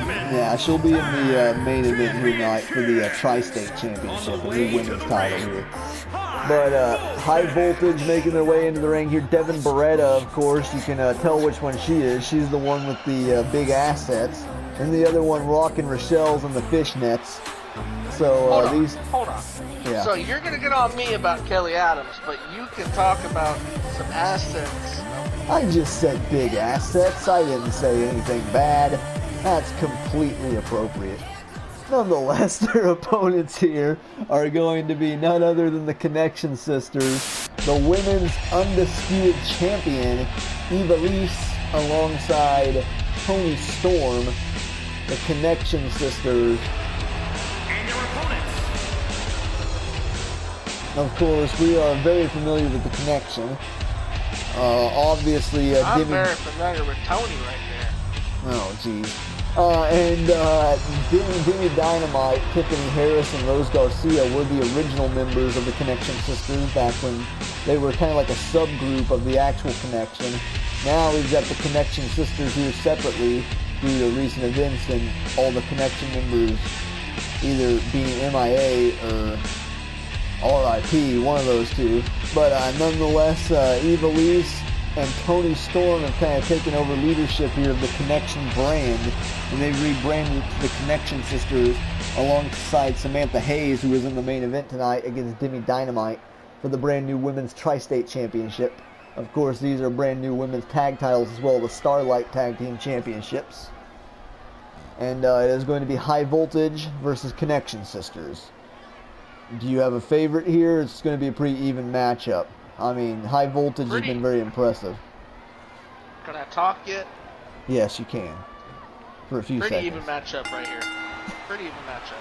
A: Yeah, she'll be in the main event here tonight for the Tri-State Championship, the new women's title here. But High Voltage making their way into the ring here. Devin Beretta, of course, you can tell which one she is. She's the one with the big assets. And the other one, Rockin' Rochelle's and the fishnets. So
C: Hold on.
A: Yeah.
C: So you're gonna get on me about Kelly Adams, but you can talk about some assets.
A: I just said big assets. I didn't say anything bad. That's completely appropriate. Nonetheless, their opponents here are going to be none other than the Connection Sisters, the women's undisputed champion, Ivelisse, alongside Toni Storm, the Connection Sisters.
B: And your opponents.
A: Of course, we are very familiar with the Connection. Obviously,
C: I'm very familiar with Tony right there.
A: Oh, jeez. Demi Dynamite, Tiffany Harris, and Rose Garcia were the original members of the Connection Sisters back when they were kind of like a subgroup of the actual Connection. Now we've got the Connection Sisters here separately due to recent events and all the Connection members either being MIA or RIP, one of those two. But nonetheless, Ivelisse and Toni Storm have kind of taken over leadership here of the Connection brand, and they've rebranded it to the Connection Sisters alongside Samantha Hayes, who is in the main event tonight against Demi Dynamite for the brand new Women's Tri-State Championship. Of course, these are brand new women's tag titles as well, the Starlite Tag Team Championships. And it is going to be High Voltage versus Connection Sisters. Do you have a favorite here? It's going to be a pretty even matchup. I mean, High Voltage has been very impressive.
C: Can I talk yet?
A: Yes, you can. For a few
C: Pretty
A: seconds.
C: even matchup right here. Pretty even matchup.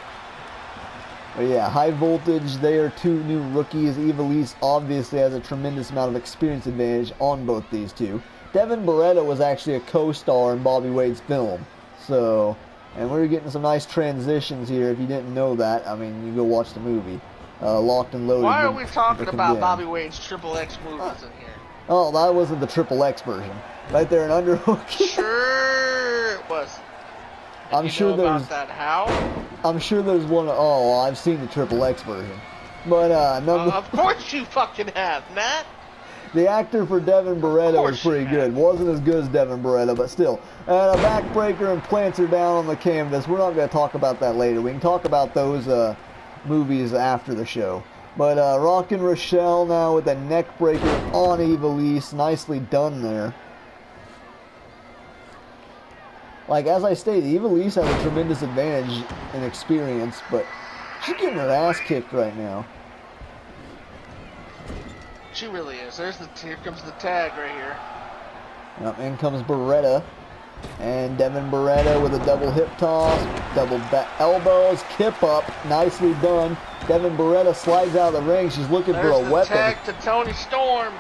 A: But yeah, High Voltage, they are two new rookies. Ivelisse obviously has a tremendous amount of experience advantage on both these two. Devin Beretta was actually a co-star in Bobby Wade's film. So, and we're getting some nice transitions here. If you didn't know that, I mean, you go watch the movie. Locked and Loaded.
C: Why are we talking about
A: Condemned.
C: Bobby Wade's Triple X movies in here?
A: Oh, that wasn't the Triple X version. Right there in Underhook.
C: Sure it was. And
A: I'm
C: you
A: sure
C: know
A: there's.
C: about that how?
A: I'm sure there's one. Oh, I've seen the Triple X version. But
C: Of course you fucking have, Matt.
A: the actor for Devin Beretta was pretty good. Wasn't as good as Devin Beretta, but still. And a backbreaker and plants her down on the canvas. We're not going to talk about that later. We can talk about those movies after the show. But Rockin' Rochelle now with a neck breaker on Ivelisse. Nicely done there. Like, as I stated, Ivelisse has a tremendous advantage in experience, but she's getting her ass kicked right now.
C: She really is. Here comes the tag right here.
A: Yep, in comes Beretta. And Devin Beretta with a double hip toss, double back elbows, kip up, nicely done. Devin Beretta slides out of the ring. She's looking for a weapon.
C: Tag to Toni Storm.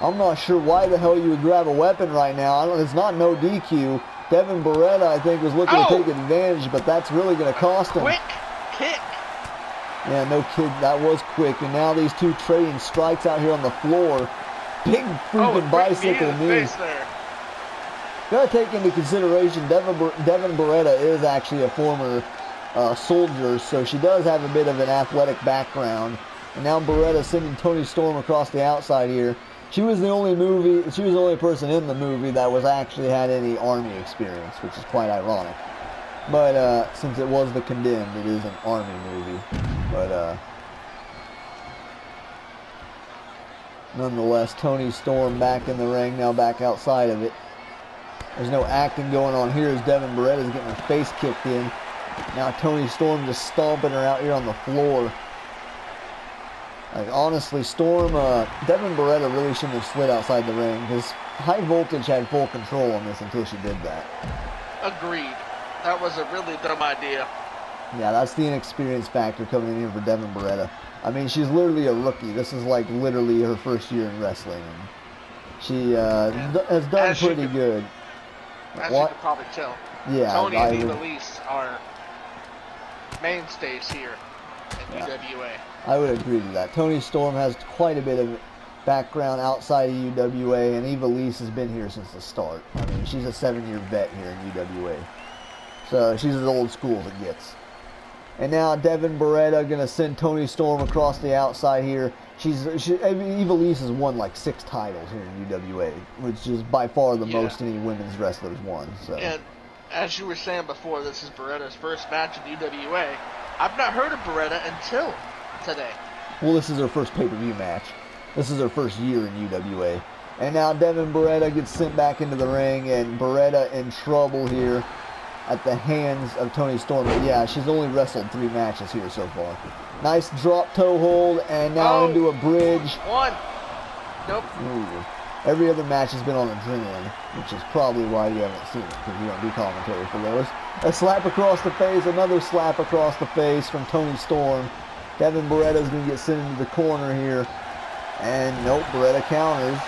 A: I'm not sure why the hell you would grab a weapon right now. It's not no DQ. Devin Beretta, I think, was looking to take advantage, but that's really going to cost him.
C: Quick kick.
A: Yeah, no kid, that was quick. And now these two trading strikes out here on the floor. Big freaking bicycle knee. Gotta take into consideration, Devin Beretta is actually a former soldier, so she does have a bit of an athletic background. And now Beretta sending Toni Storm across the outside here. She was the only person in the movie that was actually had any Army experience, which is quite ironic. But since it was The Condemned, it is an Army movie. But nonetheless, Toni Storm back in the ring, now back outside of it. There's no acting going on here as Devin Beretta's getting her face kicked in. Now Toni Storm just stomping her out here on the floor. Like, honestly, Devin Beretta really shouldn't have slid outside the ring because High Voltage had full control on this until she did that.
C: Agreed. That was a really dumb idea.
A: Yeah, that's the inexperience factor coming in here for Devin Beretta. I mean, she's literally a rookie. This is like literally her first year in wrestling. And she has done pretty good.
C: As you can probably tell.
A: Yeah,
C: Toni and Ivelisse are mainstays here in UWA.
A: I would agree to that. Toni Storm has quite a bit of background outside of UWA, and Ivelisse has been here since the start. I mean, she's a 7-year vet here in UWA. So she's as old school as it gets. And now Devin Beretta going to send Toni Storm across the outside here. Ivelisse has won like 6 titles here in UWA, which is by far the most any women's wrestlers won. So.
C: And as you were saying before, this is Beretta's first match in UWA. I've not heard of Beretta until today.
A: Well, this is her first pay-per-view match. This is her first year in UWA. And now Devin Beretta gets sent back into the ring, and Beretta in trouble here at the hands of Toni Storm. But yeah, she's only wrestled 3 matches here so far. Nice drop toe hold, and now into a bridge.
C: One. Nope.
A: Ooh. Every other match has been on adrenaline, which is probably why you haven't seen it, because we don't do commentary for those. A slap across the face, another slap across the face from Toni Storm. Devin Beretta's going to get sent into the corner here. And nope, Beretta counters.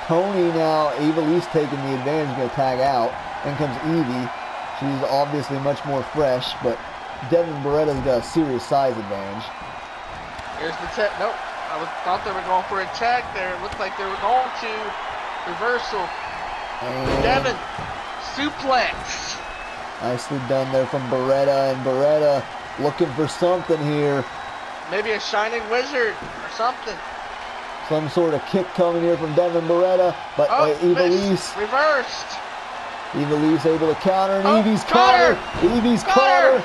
A: Toni now, Ivelisse taking the advantage, going to tag out. In comes Evie. She's obviously much more fresh, but Devin Beretta's got a serious size advantage.
C: Here's the tag. Nope. I thought they were going for a tag there. It looked like they were going to. Reversal.
A: And
C: Devin. Suplex.
A: Nicely done there from Beretta. And Beretta looking for something here.
C: Maybe a Shining Wizard or something.
A: Some sort of kick coming here from Devin Beretta. But Ivelisse.
C: Reversed.
A: Ivelisse able to counter. And Evie's caught her. Evie's caught her.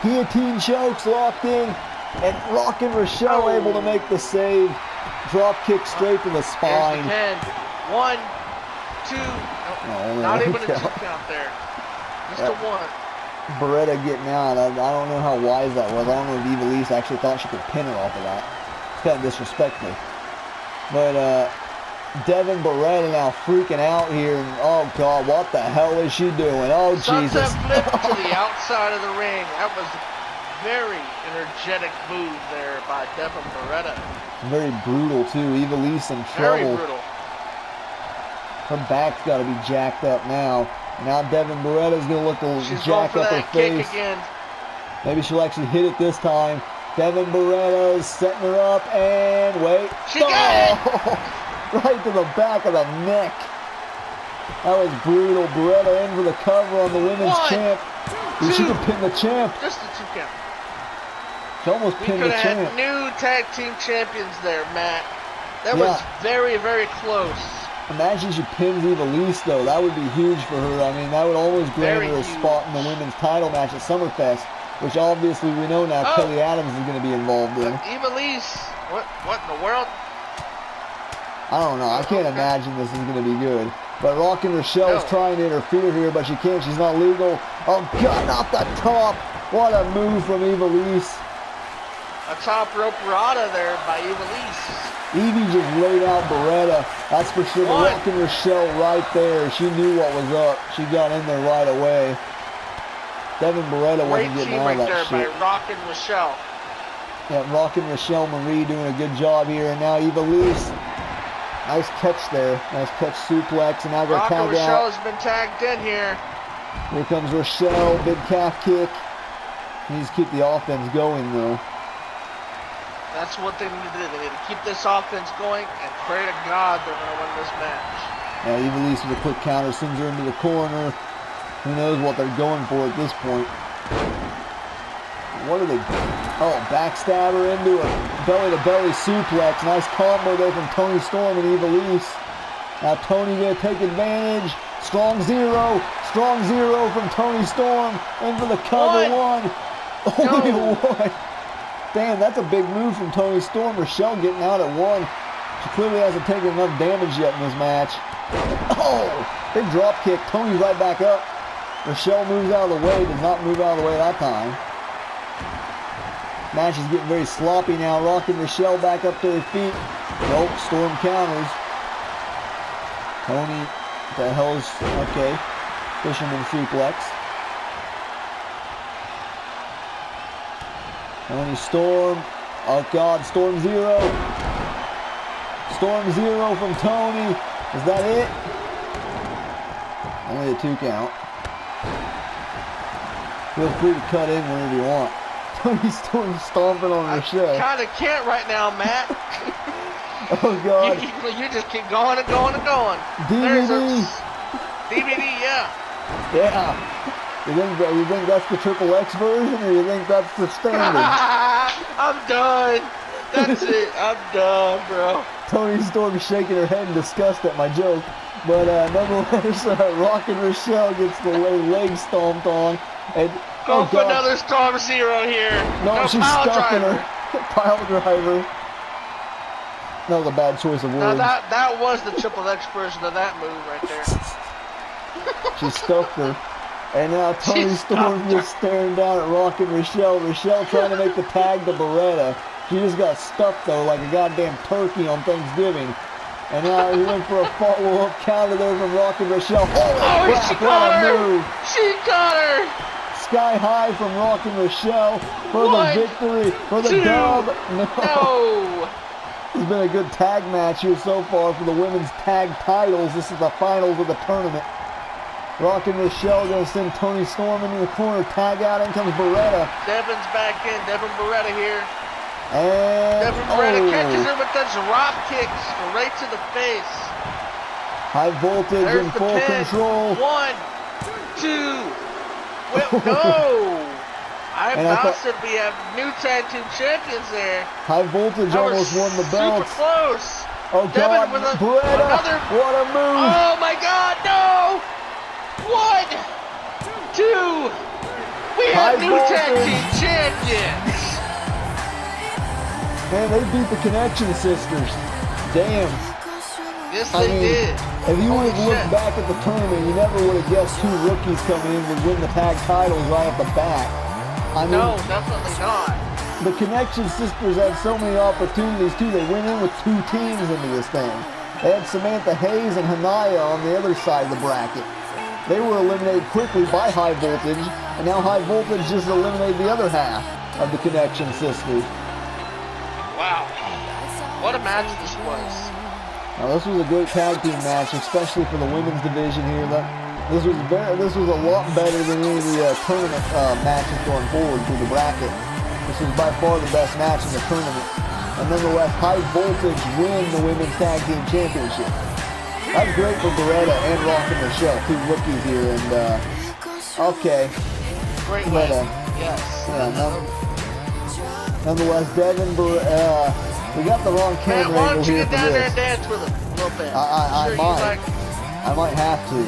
A: Guillotine chokes locked in. And Rockin' Rochelle able to make the save. Drop kick straight to the spine.
C: Here's the 10. 1, 2. Nope. Not able to 2 count there. Just a 1.
A: Beretta getting out. I don't know how wise that was. I don't know if Ivelisse actually thought she could pin her off of that. It's kind of disrespectful. But Devin Beretta now freaking out here. And, oh, God, what the hell is she doing? Oh, Jesus.
C: Sunset flip to the outside of the ring. That was very energetic move there by Devin Beretta.
A: Very brutal, too. Ivelisse in trouble.
C: Very brutal.
A: Her back's got to be jacked up now. Now Devin Beretta's going to look to jack up her face.
C: Again.
A: Maybe she'll actually hit it this time. Devin Beretta's setting her up, and wait.
C: She got it!
A: Right to the back of the neck. That was brutal. Beretta in for the cover on the women's champ. She could pin the champ.
C: Just a 2 count.
A: She almost pinned the champ.
C: We could have had new tag team champions there, Matt. That was very, very close.
A: Imagine she pins Ivelisse, though. That would be huge for her. I mean, that would always grant her a spot in the women's title match at Summerfest, which obviously we know now Kelly Adams is going to be involved in.
C: Ivelisse, what in the world?
A: I don't know. I can't imagine this is going to be good. But Rockin' Rochelle's trying to interfere here, but she can't. She's not legal. Oh, God, not the top. What a move from Ivelisse.
C: A top rope rata there by Ivelisse.
A: Evie just laid out Beretta. That's for sure. Rockin' Rochelle right there. She knew what was up. She got in there right away. Devin Beretta wasn't getting out of that shit.
C: Great team right there by Rockin' Rochelle.
A: Yeah, Rockin' Rochelle Marie doing a good job here. And now Ivelisse. Nice catch there. Nice catch suplex. And now they're tagged out.
C: Rockin' Rochelle has been tagged in here.
A: Here comes Rochelle. Big calf kick. Needs to keep the offense going, though.
C: That's what they need to do. They need to keep this offense going and pray to God they're going to win this match.
A: Yeah, Evilise with a quick counter sends her into the corner. Who knows what they're going for at this point. What are they? Oh, backstabber into a belly-to-belly suplex. Nice combo there from Toni Storm and Evilise. Now Toni going to take advantage. Strong zero from Toni Storm. In for the cover one. Only one. Damn, that's a big move from Toni Storm. Rochelle getting out at one. She clearly hasn't taken enough damage yet in this match. Oh, big drop kick. Toni's right back up. Rochelle moves out of the way. Does not move out of the way that time. Match is getting very sloppy now. Rocking Rochelle back up to her feet. Nope, Storm counters. Toni, what the hell's, okay. Fisherman suplex. Toni Storm. Oh God, Storm zero. Storm zero from Toni. Is that it? Only a 2 count. Feel free to cut in whenever you want. Toni Storm stomping on Rochelle.
C: I kind of can't right now, Matt.
A: Oh God.
C: You just keep going and going and going.
A: DVD.
C: DVD, yeah.
A: Yeah. You think that's the Triple X version, or you think that's the standard?
C: I'm done. That's it. I'm done, bro.
A: Toni Storm shaking her head in disgust at my joke. But nonetheless, Rockin' Rochelle gets the leg stomped on. And,
C: Go for another Storm zero here.
A: No, she's stuffing her. Pile driver. That was a bad choice of words.
C: Now that was the Triple X version of that move right there.
A: She stuffed her. And now Toni Storm just staring down at Rockin' Rochelle. Rochelle trying to make the tag to Beretta. She just got stuffed though like a goddamn turkey on Thanksgiving. And now he went for a follow-up counter there from Rockin' Rochelle.
C: Oh, she caught her! She caught her!
A: Sky high from Rockin' Rochelle for the victory, for the dub. No! It's been a good tag match here so far for the women's tag titles. This is the finals of the tournament. Rockin' Rochelle going to send Toni Storm into the corner. Tag out. In comes Beretta.
C: Devin's back in. Devin Beretta here.
A: And
C: Devin Beretta catches her with the drop kicks right to the face.
A: High voltage in full control.
C: 1, 2. Wait, no. I said we have new tag team champions there.
A: High voltage almost won the belt.
C: Super close.
A: Oh God, Beretta. What a move.
C: Oh my God, no. 1, 2. We have new tag team champions.
A: Man, they beat the Connection Sisters. Damn.
C: Yes, they did.
A: If you would have looked back at the tournament, you never would have guessed 2 rookies coming in would win the tag titles right off the bat.
C: No, definitely not.
A: The Connection Sisters had so many opportunities too. They went in with 2 teams into this thing. They had Samantha Hayes and Hanaya on the other side of the bracket. They were eliminated quickly by High Voltage, and now High Voltage just eliminated the other half of the Connection Sisters.
C: Wow. What a match this was.
A: Now this was a great tag team match, especially for the women's division here. This was a lot better than any of the tournament matches going forward through the bracket. This was by far the best match in the tournament. And nonetheless, High Voltage win the women's tag team championship. That's great for Beretta and Rockin' Rochelle, 2 rookies here. And okay,
C: great win. Yes.
A: Nonetheless, Devin Beretta. We got the wrong camera
C: Man, why
A: angle
C: don't you
A: here
C: get
A: for
C: down there
A: this.
C: and dance with him a little bit?
A: I might have to.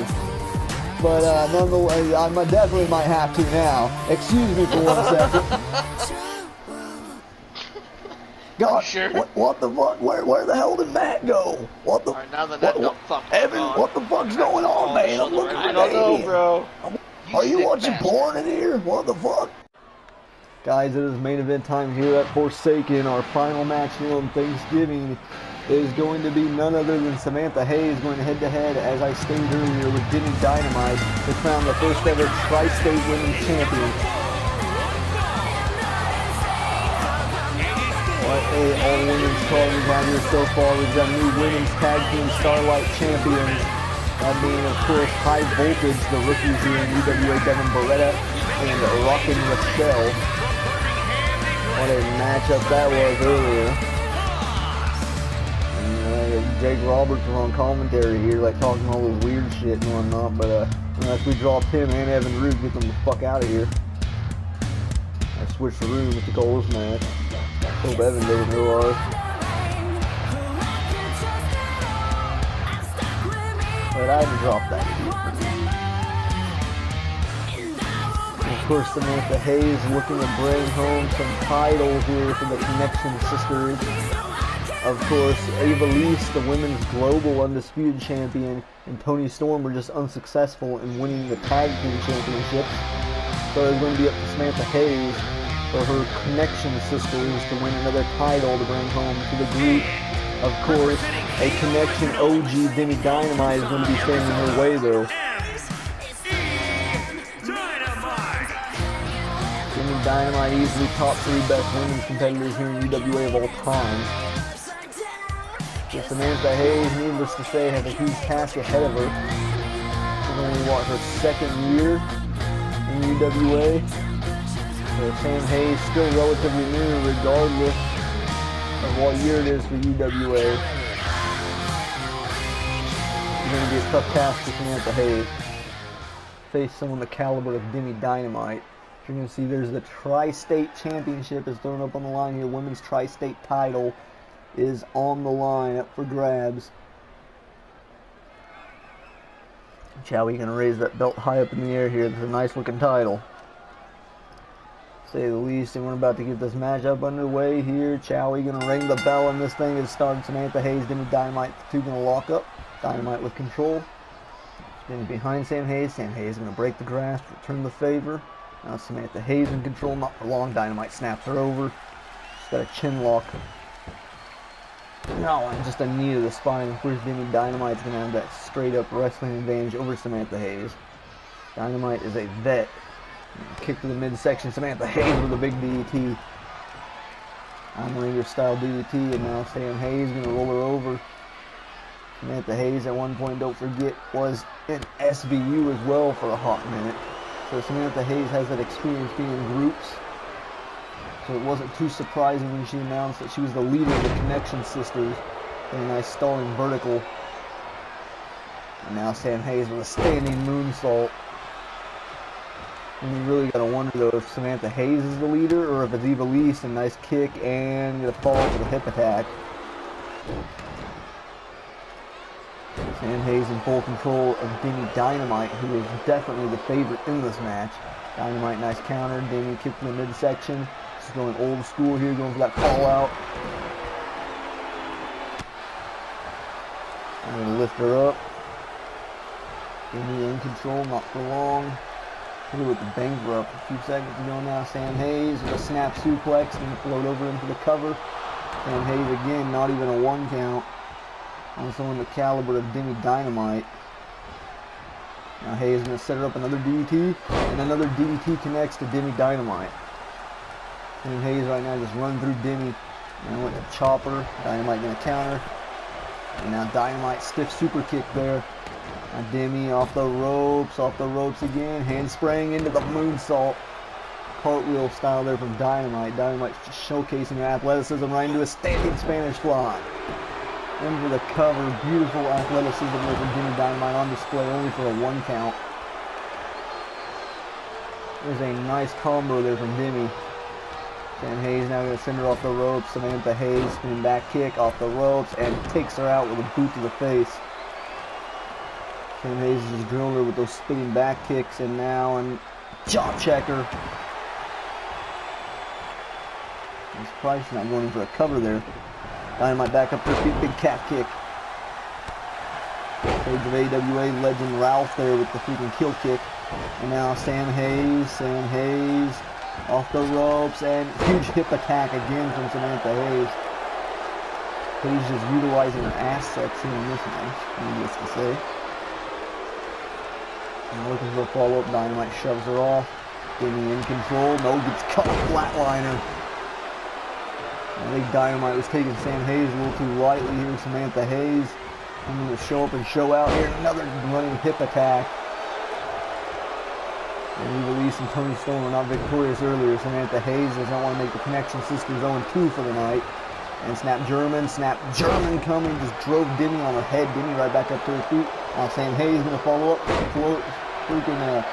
A: But nonetheless, I definitely might have to now. Excuse me for 1 second. God,
C: sure?
A: what the fuck? Where the hell did Matt go? What the?
C: Right, now the net got fucked
A: Evan,
C: on.
A: what the fuck's going on, man? I'm looking
C: I don't know, bro.
A: Are you watching porn in here? What the fuck? Guys, it is main event time here at Forsaken. Our final match here on Thanksgiving is going to be none other than Samantha Hayes going head-to-head, as I stated earlier, with Denny Dynamite to crown the first ever Tri-State Women's Champion. What a all-women's card we've had here so far. We've got new women's tag team Starlite champions. That being, of course, High Voltage, the rookies here in UWA, Devin Beretta and Rockin' Rochelle. What a matchup that was earlier. And, Jake Roberts was on commentary here, like talking all this weird shit and whatnot, but unless we drop him and Evan Root, get them the fuck out of here. I switched the rooms to call this match. Hope Evan doesn't realize. But I had to drop that and of course, Samantha Hayes looking to bring home some titles here for the Connection Sisters. Of course, Ava Lease, the women's global undisputed champion, and Toni Storm were just unsuccessful in winning the tag team championships. So it's going to be up to Samantha Hayes for her Connection Sisters to win another title to bring home to the group. Of course, a Connection OG Demi Dynamite is going to be standing in her way though. Demi Dynamite, easily top 3 best women's competitors here in UWA of all time. So Samantha Hayes, needless to say, has a huge task ahead of her. She's only, what, her 2nd year in UWA. So Sam Hayes still relatively new regardless of what year it is for UWA. It's going to be a tough task for Samantha Hayes. Face someone the caliber of Demi Dynamite. You're going to see there's the Tri-State Championship is thrown up on the line here. Women's Tri-State title is on the line, up for grabs. Chowie going to raise that belt high up in the air here. This is a nice looking title, to say the least. And we're about to get this matchup underway here. Chowie going to ring the bell, and this thing is starting. Samantha Hayes, Demi Dynamite, the two going to lock up. Dynamite with control. Spins behind Sam Hayes. Sam Hayes going to break the grasp, return the favor. Now Samantha Hayes in control, not for long. Dynamite snaps her over. She's got a chin lock. No, and just a knee to the spine. Of course, Demi Dynamite's going to have that straight up wrestling advantage over Samantha Hayes. Dynamite is a vet. Kick to the midsection. Samantha Hayes with a big DDT. Ringer style DDT, and now Sam Hayes going to roll her over. Samantha Hayes at one point, don't forget, was in SVU as well for a hot minute. So Samantha Hayes has that experience being in groups. So it wasn't too surprising when she announced that she was the leader of the Connection Sisters. And a nice stalling vertical. And now Sam Hayes with a standing moonsault. And you really gotta wonder though if Samantha Hayes is the leader or if it's Eva Lease. A nice kick and gonna fall for the hip attack. Sam Hayes in full control of Demi Dynamite, who is definitely the favorite in this match. Dynamite, nice counter. Demi kick from the midsection. She's going old school here, going for that fallout. I'm going to lift her up. Demi in control, not for long. Hit her with the banger up a few seconds ago now. Sam Hayes with a snap suplex, going to float over into the cover. Sam Hayes again, not even a 1 count on someone the caliber of Demi Dynamite. Now Hayes is going to set her up another DDT, and another DDT connects to Demi Dynamite. And Hayes right now just run through Demi. And with the chopper, Dynamite going to counter. And now Dynamite stiff super kick there. Now Demi off the ropes again. Handspraying into the moonsault. Cartwheel style there from Dynamite. Dynamite just showcasing her athleticism right into a standing Spanish fly. Into the cover, beautiful athleticism there from Demi Dynamite on display, only for a 1 count. There's a nice combo there from Demi. Sam Hayes now going to send her off the ropes. Samantha Hayes spinning back kick off the ropes and takes her out with a boot to the face. Sam Hayes just drilled her with those spinning back kicks, and now a jaw checker. I'm surprised she's not going in for a cover there. Dynamite back up to her feet, big calf kick. Page of AWA legend Ralph there with the freaking kill kick. And now Sam Hayes off the ropes, and huge hip attack again from Samantha Hayes. Hayes just utilizing her assets here in this match, needless to say. And looking for a follow-up, Dynamite shoves her off. Demi in control, no, gets caught, flatliner. I think Dynamite was taking Sam Hayes a little too lightly here. Samantha Hayes, I'm going to show up and show out here. Another running hip attack. And Eva Lise and Toni Storm were not victorious earlier. Samantha Hayes does not want to make the Connection Sisters 0-2 for the night. And snap German coming, just drove Demi on her head. Demi right back up to her feet. Now Sam Hayes gonna follow up, freaking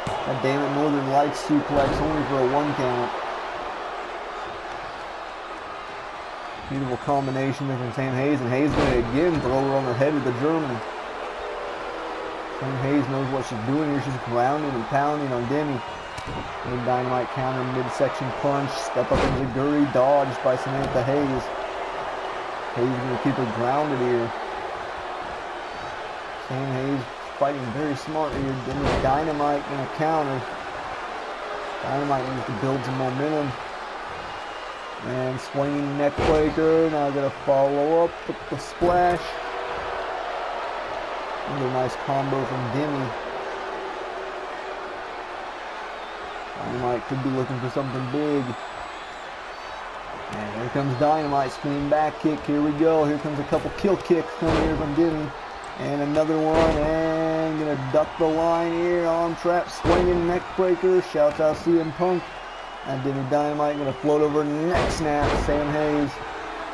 A: God damn it, Northern Lights suplex only for a 1 count. Beautiful combination there from Sam Hayes, and Hayes gonna again throw her on her head with the German. Sam Hayes knows what she's doing here. She's grounding and pounding on Demi. Mid Dynamite counter, midsection punch, step up into Guri, dodged by Samantha Hayes. Hayes gonna keep her grounded here. Sam Hayes fighting very smart here. Demi Dynamite gonna counter. Dynamite needs to build some momentum. And swinging neck breaker. Now gonna follow up with the splash. Another nice combo from Demi. Dynamite could be looking for something big. And here comes Dynamite, spinning back kick. Here we go. Here comes a couple kill kicks coming here from Demi. And another one. And gonna duck the line here. Arm trap, swinging neck breaker. Shouts out CM Punk. And Demi Dynamite gonna float over neck snap. Sam Hayes.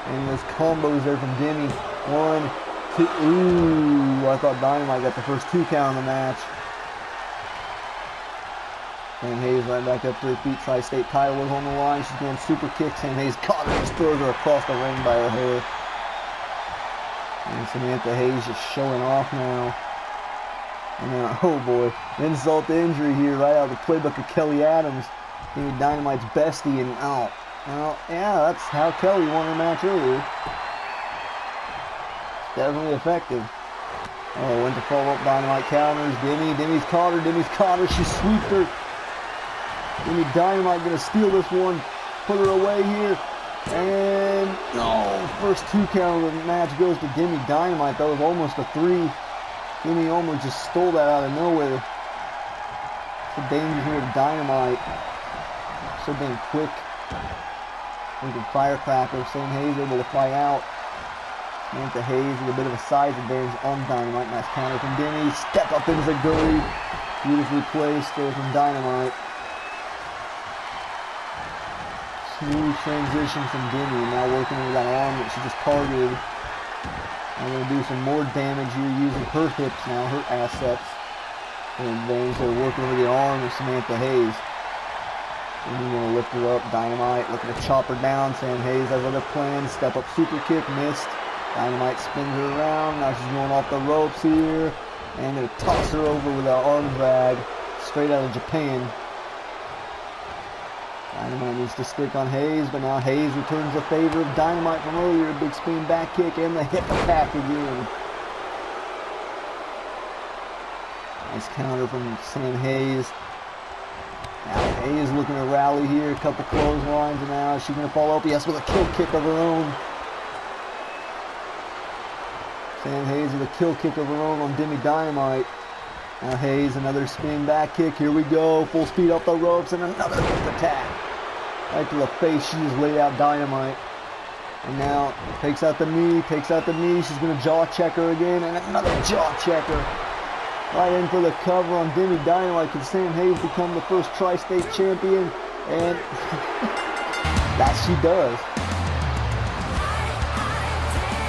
A: And those combos there from Demi. 1, 2. Ooh, I thought Dynamite got the first 2 count in the match. Sam Hayes right back up to her feet. Tri-State title was on the line. She's going super kick. Sam Hayes caught her, just throws her across the ring by her hair. And Samantha Hayes just showing off now. And then, oh boy, insult to injury here right out of the playbook of Kelly Adams. Demi Dynamite's bestie, and out. Well, yeah, that's how Kelly won her match earlier. Definitely effective. Oh, went to follow up Dynamite counters. Demi's caught her. She sweeped her. Demi Dynamite gonna steal this one. Put her away here. And no, first 2 count of the match goes to Demi Dynamite. That was almost a 3. Demi almost just stole that out of nowhere. The danger here of Dynamite. So damn quick. Freaking firecracker. Sam Hayes able to fly out. Samantha Hayes with a bit of a size advantage on Dynamite. Nice counter from Demi. Step up into the Guri. Beautifully placed there from Dynamite. Smooth transition from Demi. Now working over that arm that she just targeted. I'm going to do some more damage here using her hips now, her assets. And advantage there, working over the arm of Samantha Hayes. And he's going to lift her up. Dynamite looking to chop her down. Sam Hayes has other plans. Step up super kick, missed. Dynamite spins her around. Now she's going off the ropes here. And going to toss her over with an arm drag. Straight out of Japan. Dynamite needs to stick on Hayes, but now Hayes returns the favor of Dynamite from earlier. Big spin back kick and the hip attack again. Nice counter from Sam Hayes. Now Hayes looking to rally here. A couple clotheslines, and now she's going to follow up. Yes, with a kill kick of her own. Sam Hayes with a kill kick of her own on Demi Dynamite. Now Hayes, another spin back kick. Here we go. Full speed up the ropes and another hip attack. Right to the face. She just laid out Dynamite. And now takes out the knee. She's going to jaw check her again. And another jaw checker. Right in for the cover on Demi Dynamite. Can Sam Hayes become the first Tri-State champion? And that she does.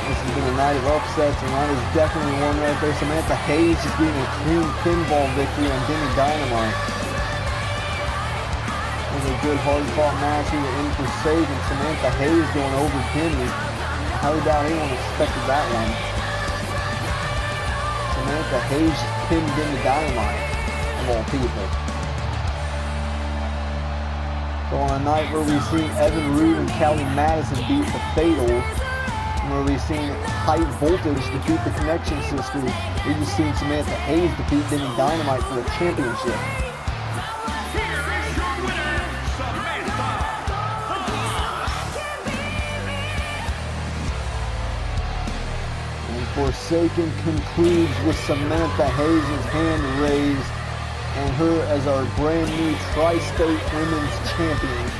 A: This has been a night of upsets, and that is definitely one right there. Samantha Hayes just getting a clean pinfall victory on Demi Dynamite. It was a good hard-fought match here in for save, and Samantha Hayes going over Demi. I highly doubt anyone expected that one. Samantha Hayes just pinned Demi Dynamite, of all people. So on a night where we've seen Evan Roode and Callie Madison beat the Fatals, where we've seen High Voltage defeat the Connection Sisters, we've just seen Samantha Hayes defeat Demi Dynamite for the championship.
B: Here is your winner, Samantha.
A: And Forsaken concludes with Samantha Hayes' hand raised and her as our brand new Tri-State Women's Champion.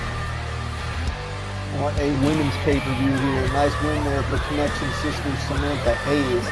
A: What a women's pay-per-view here. Nice win there for Connection Sisters Samantha Hayes.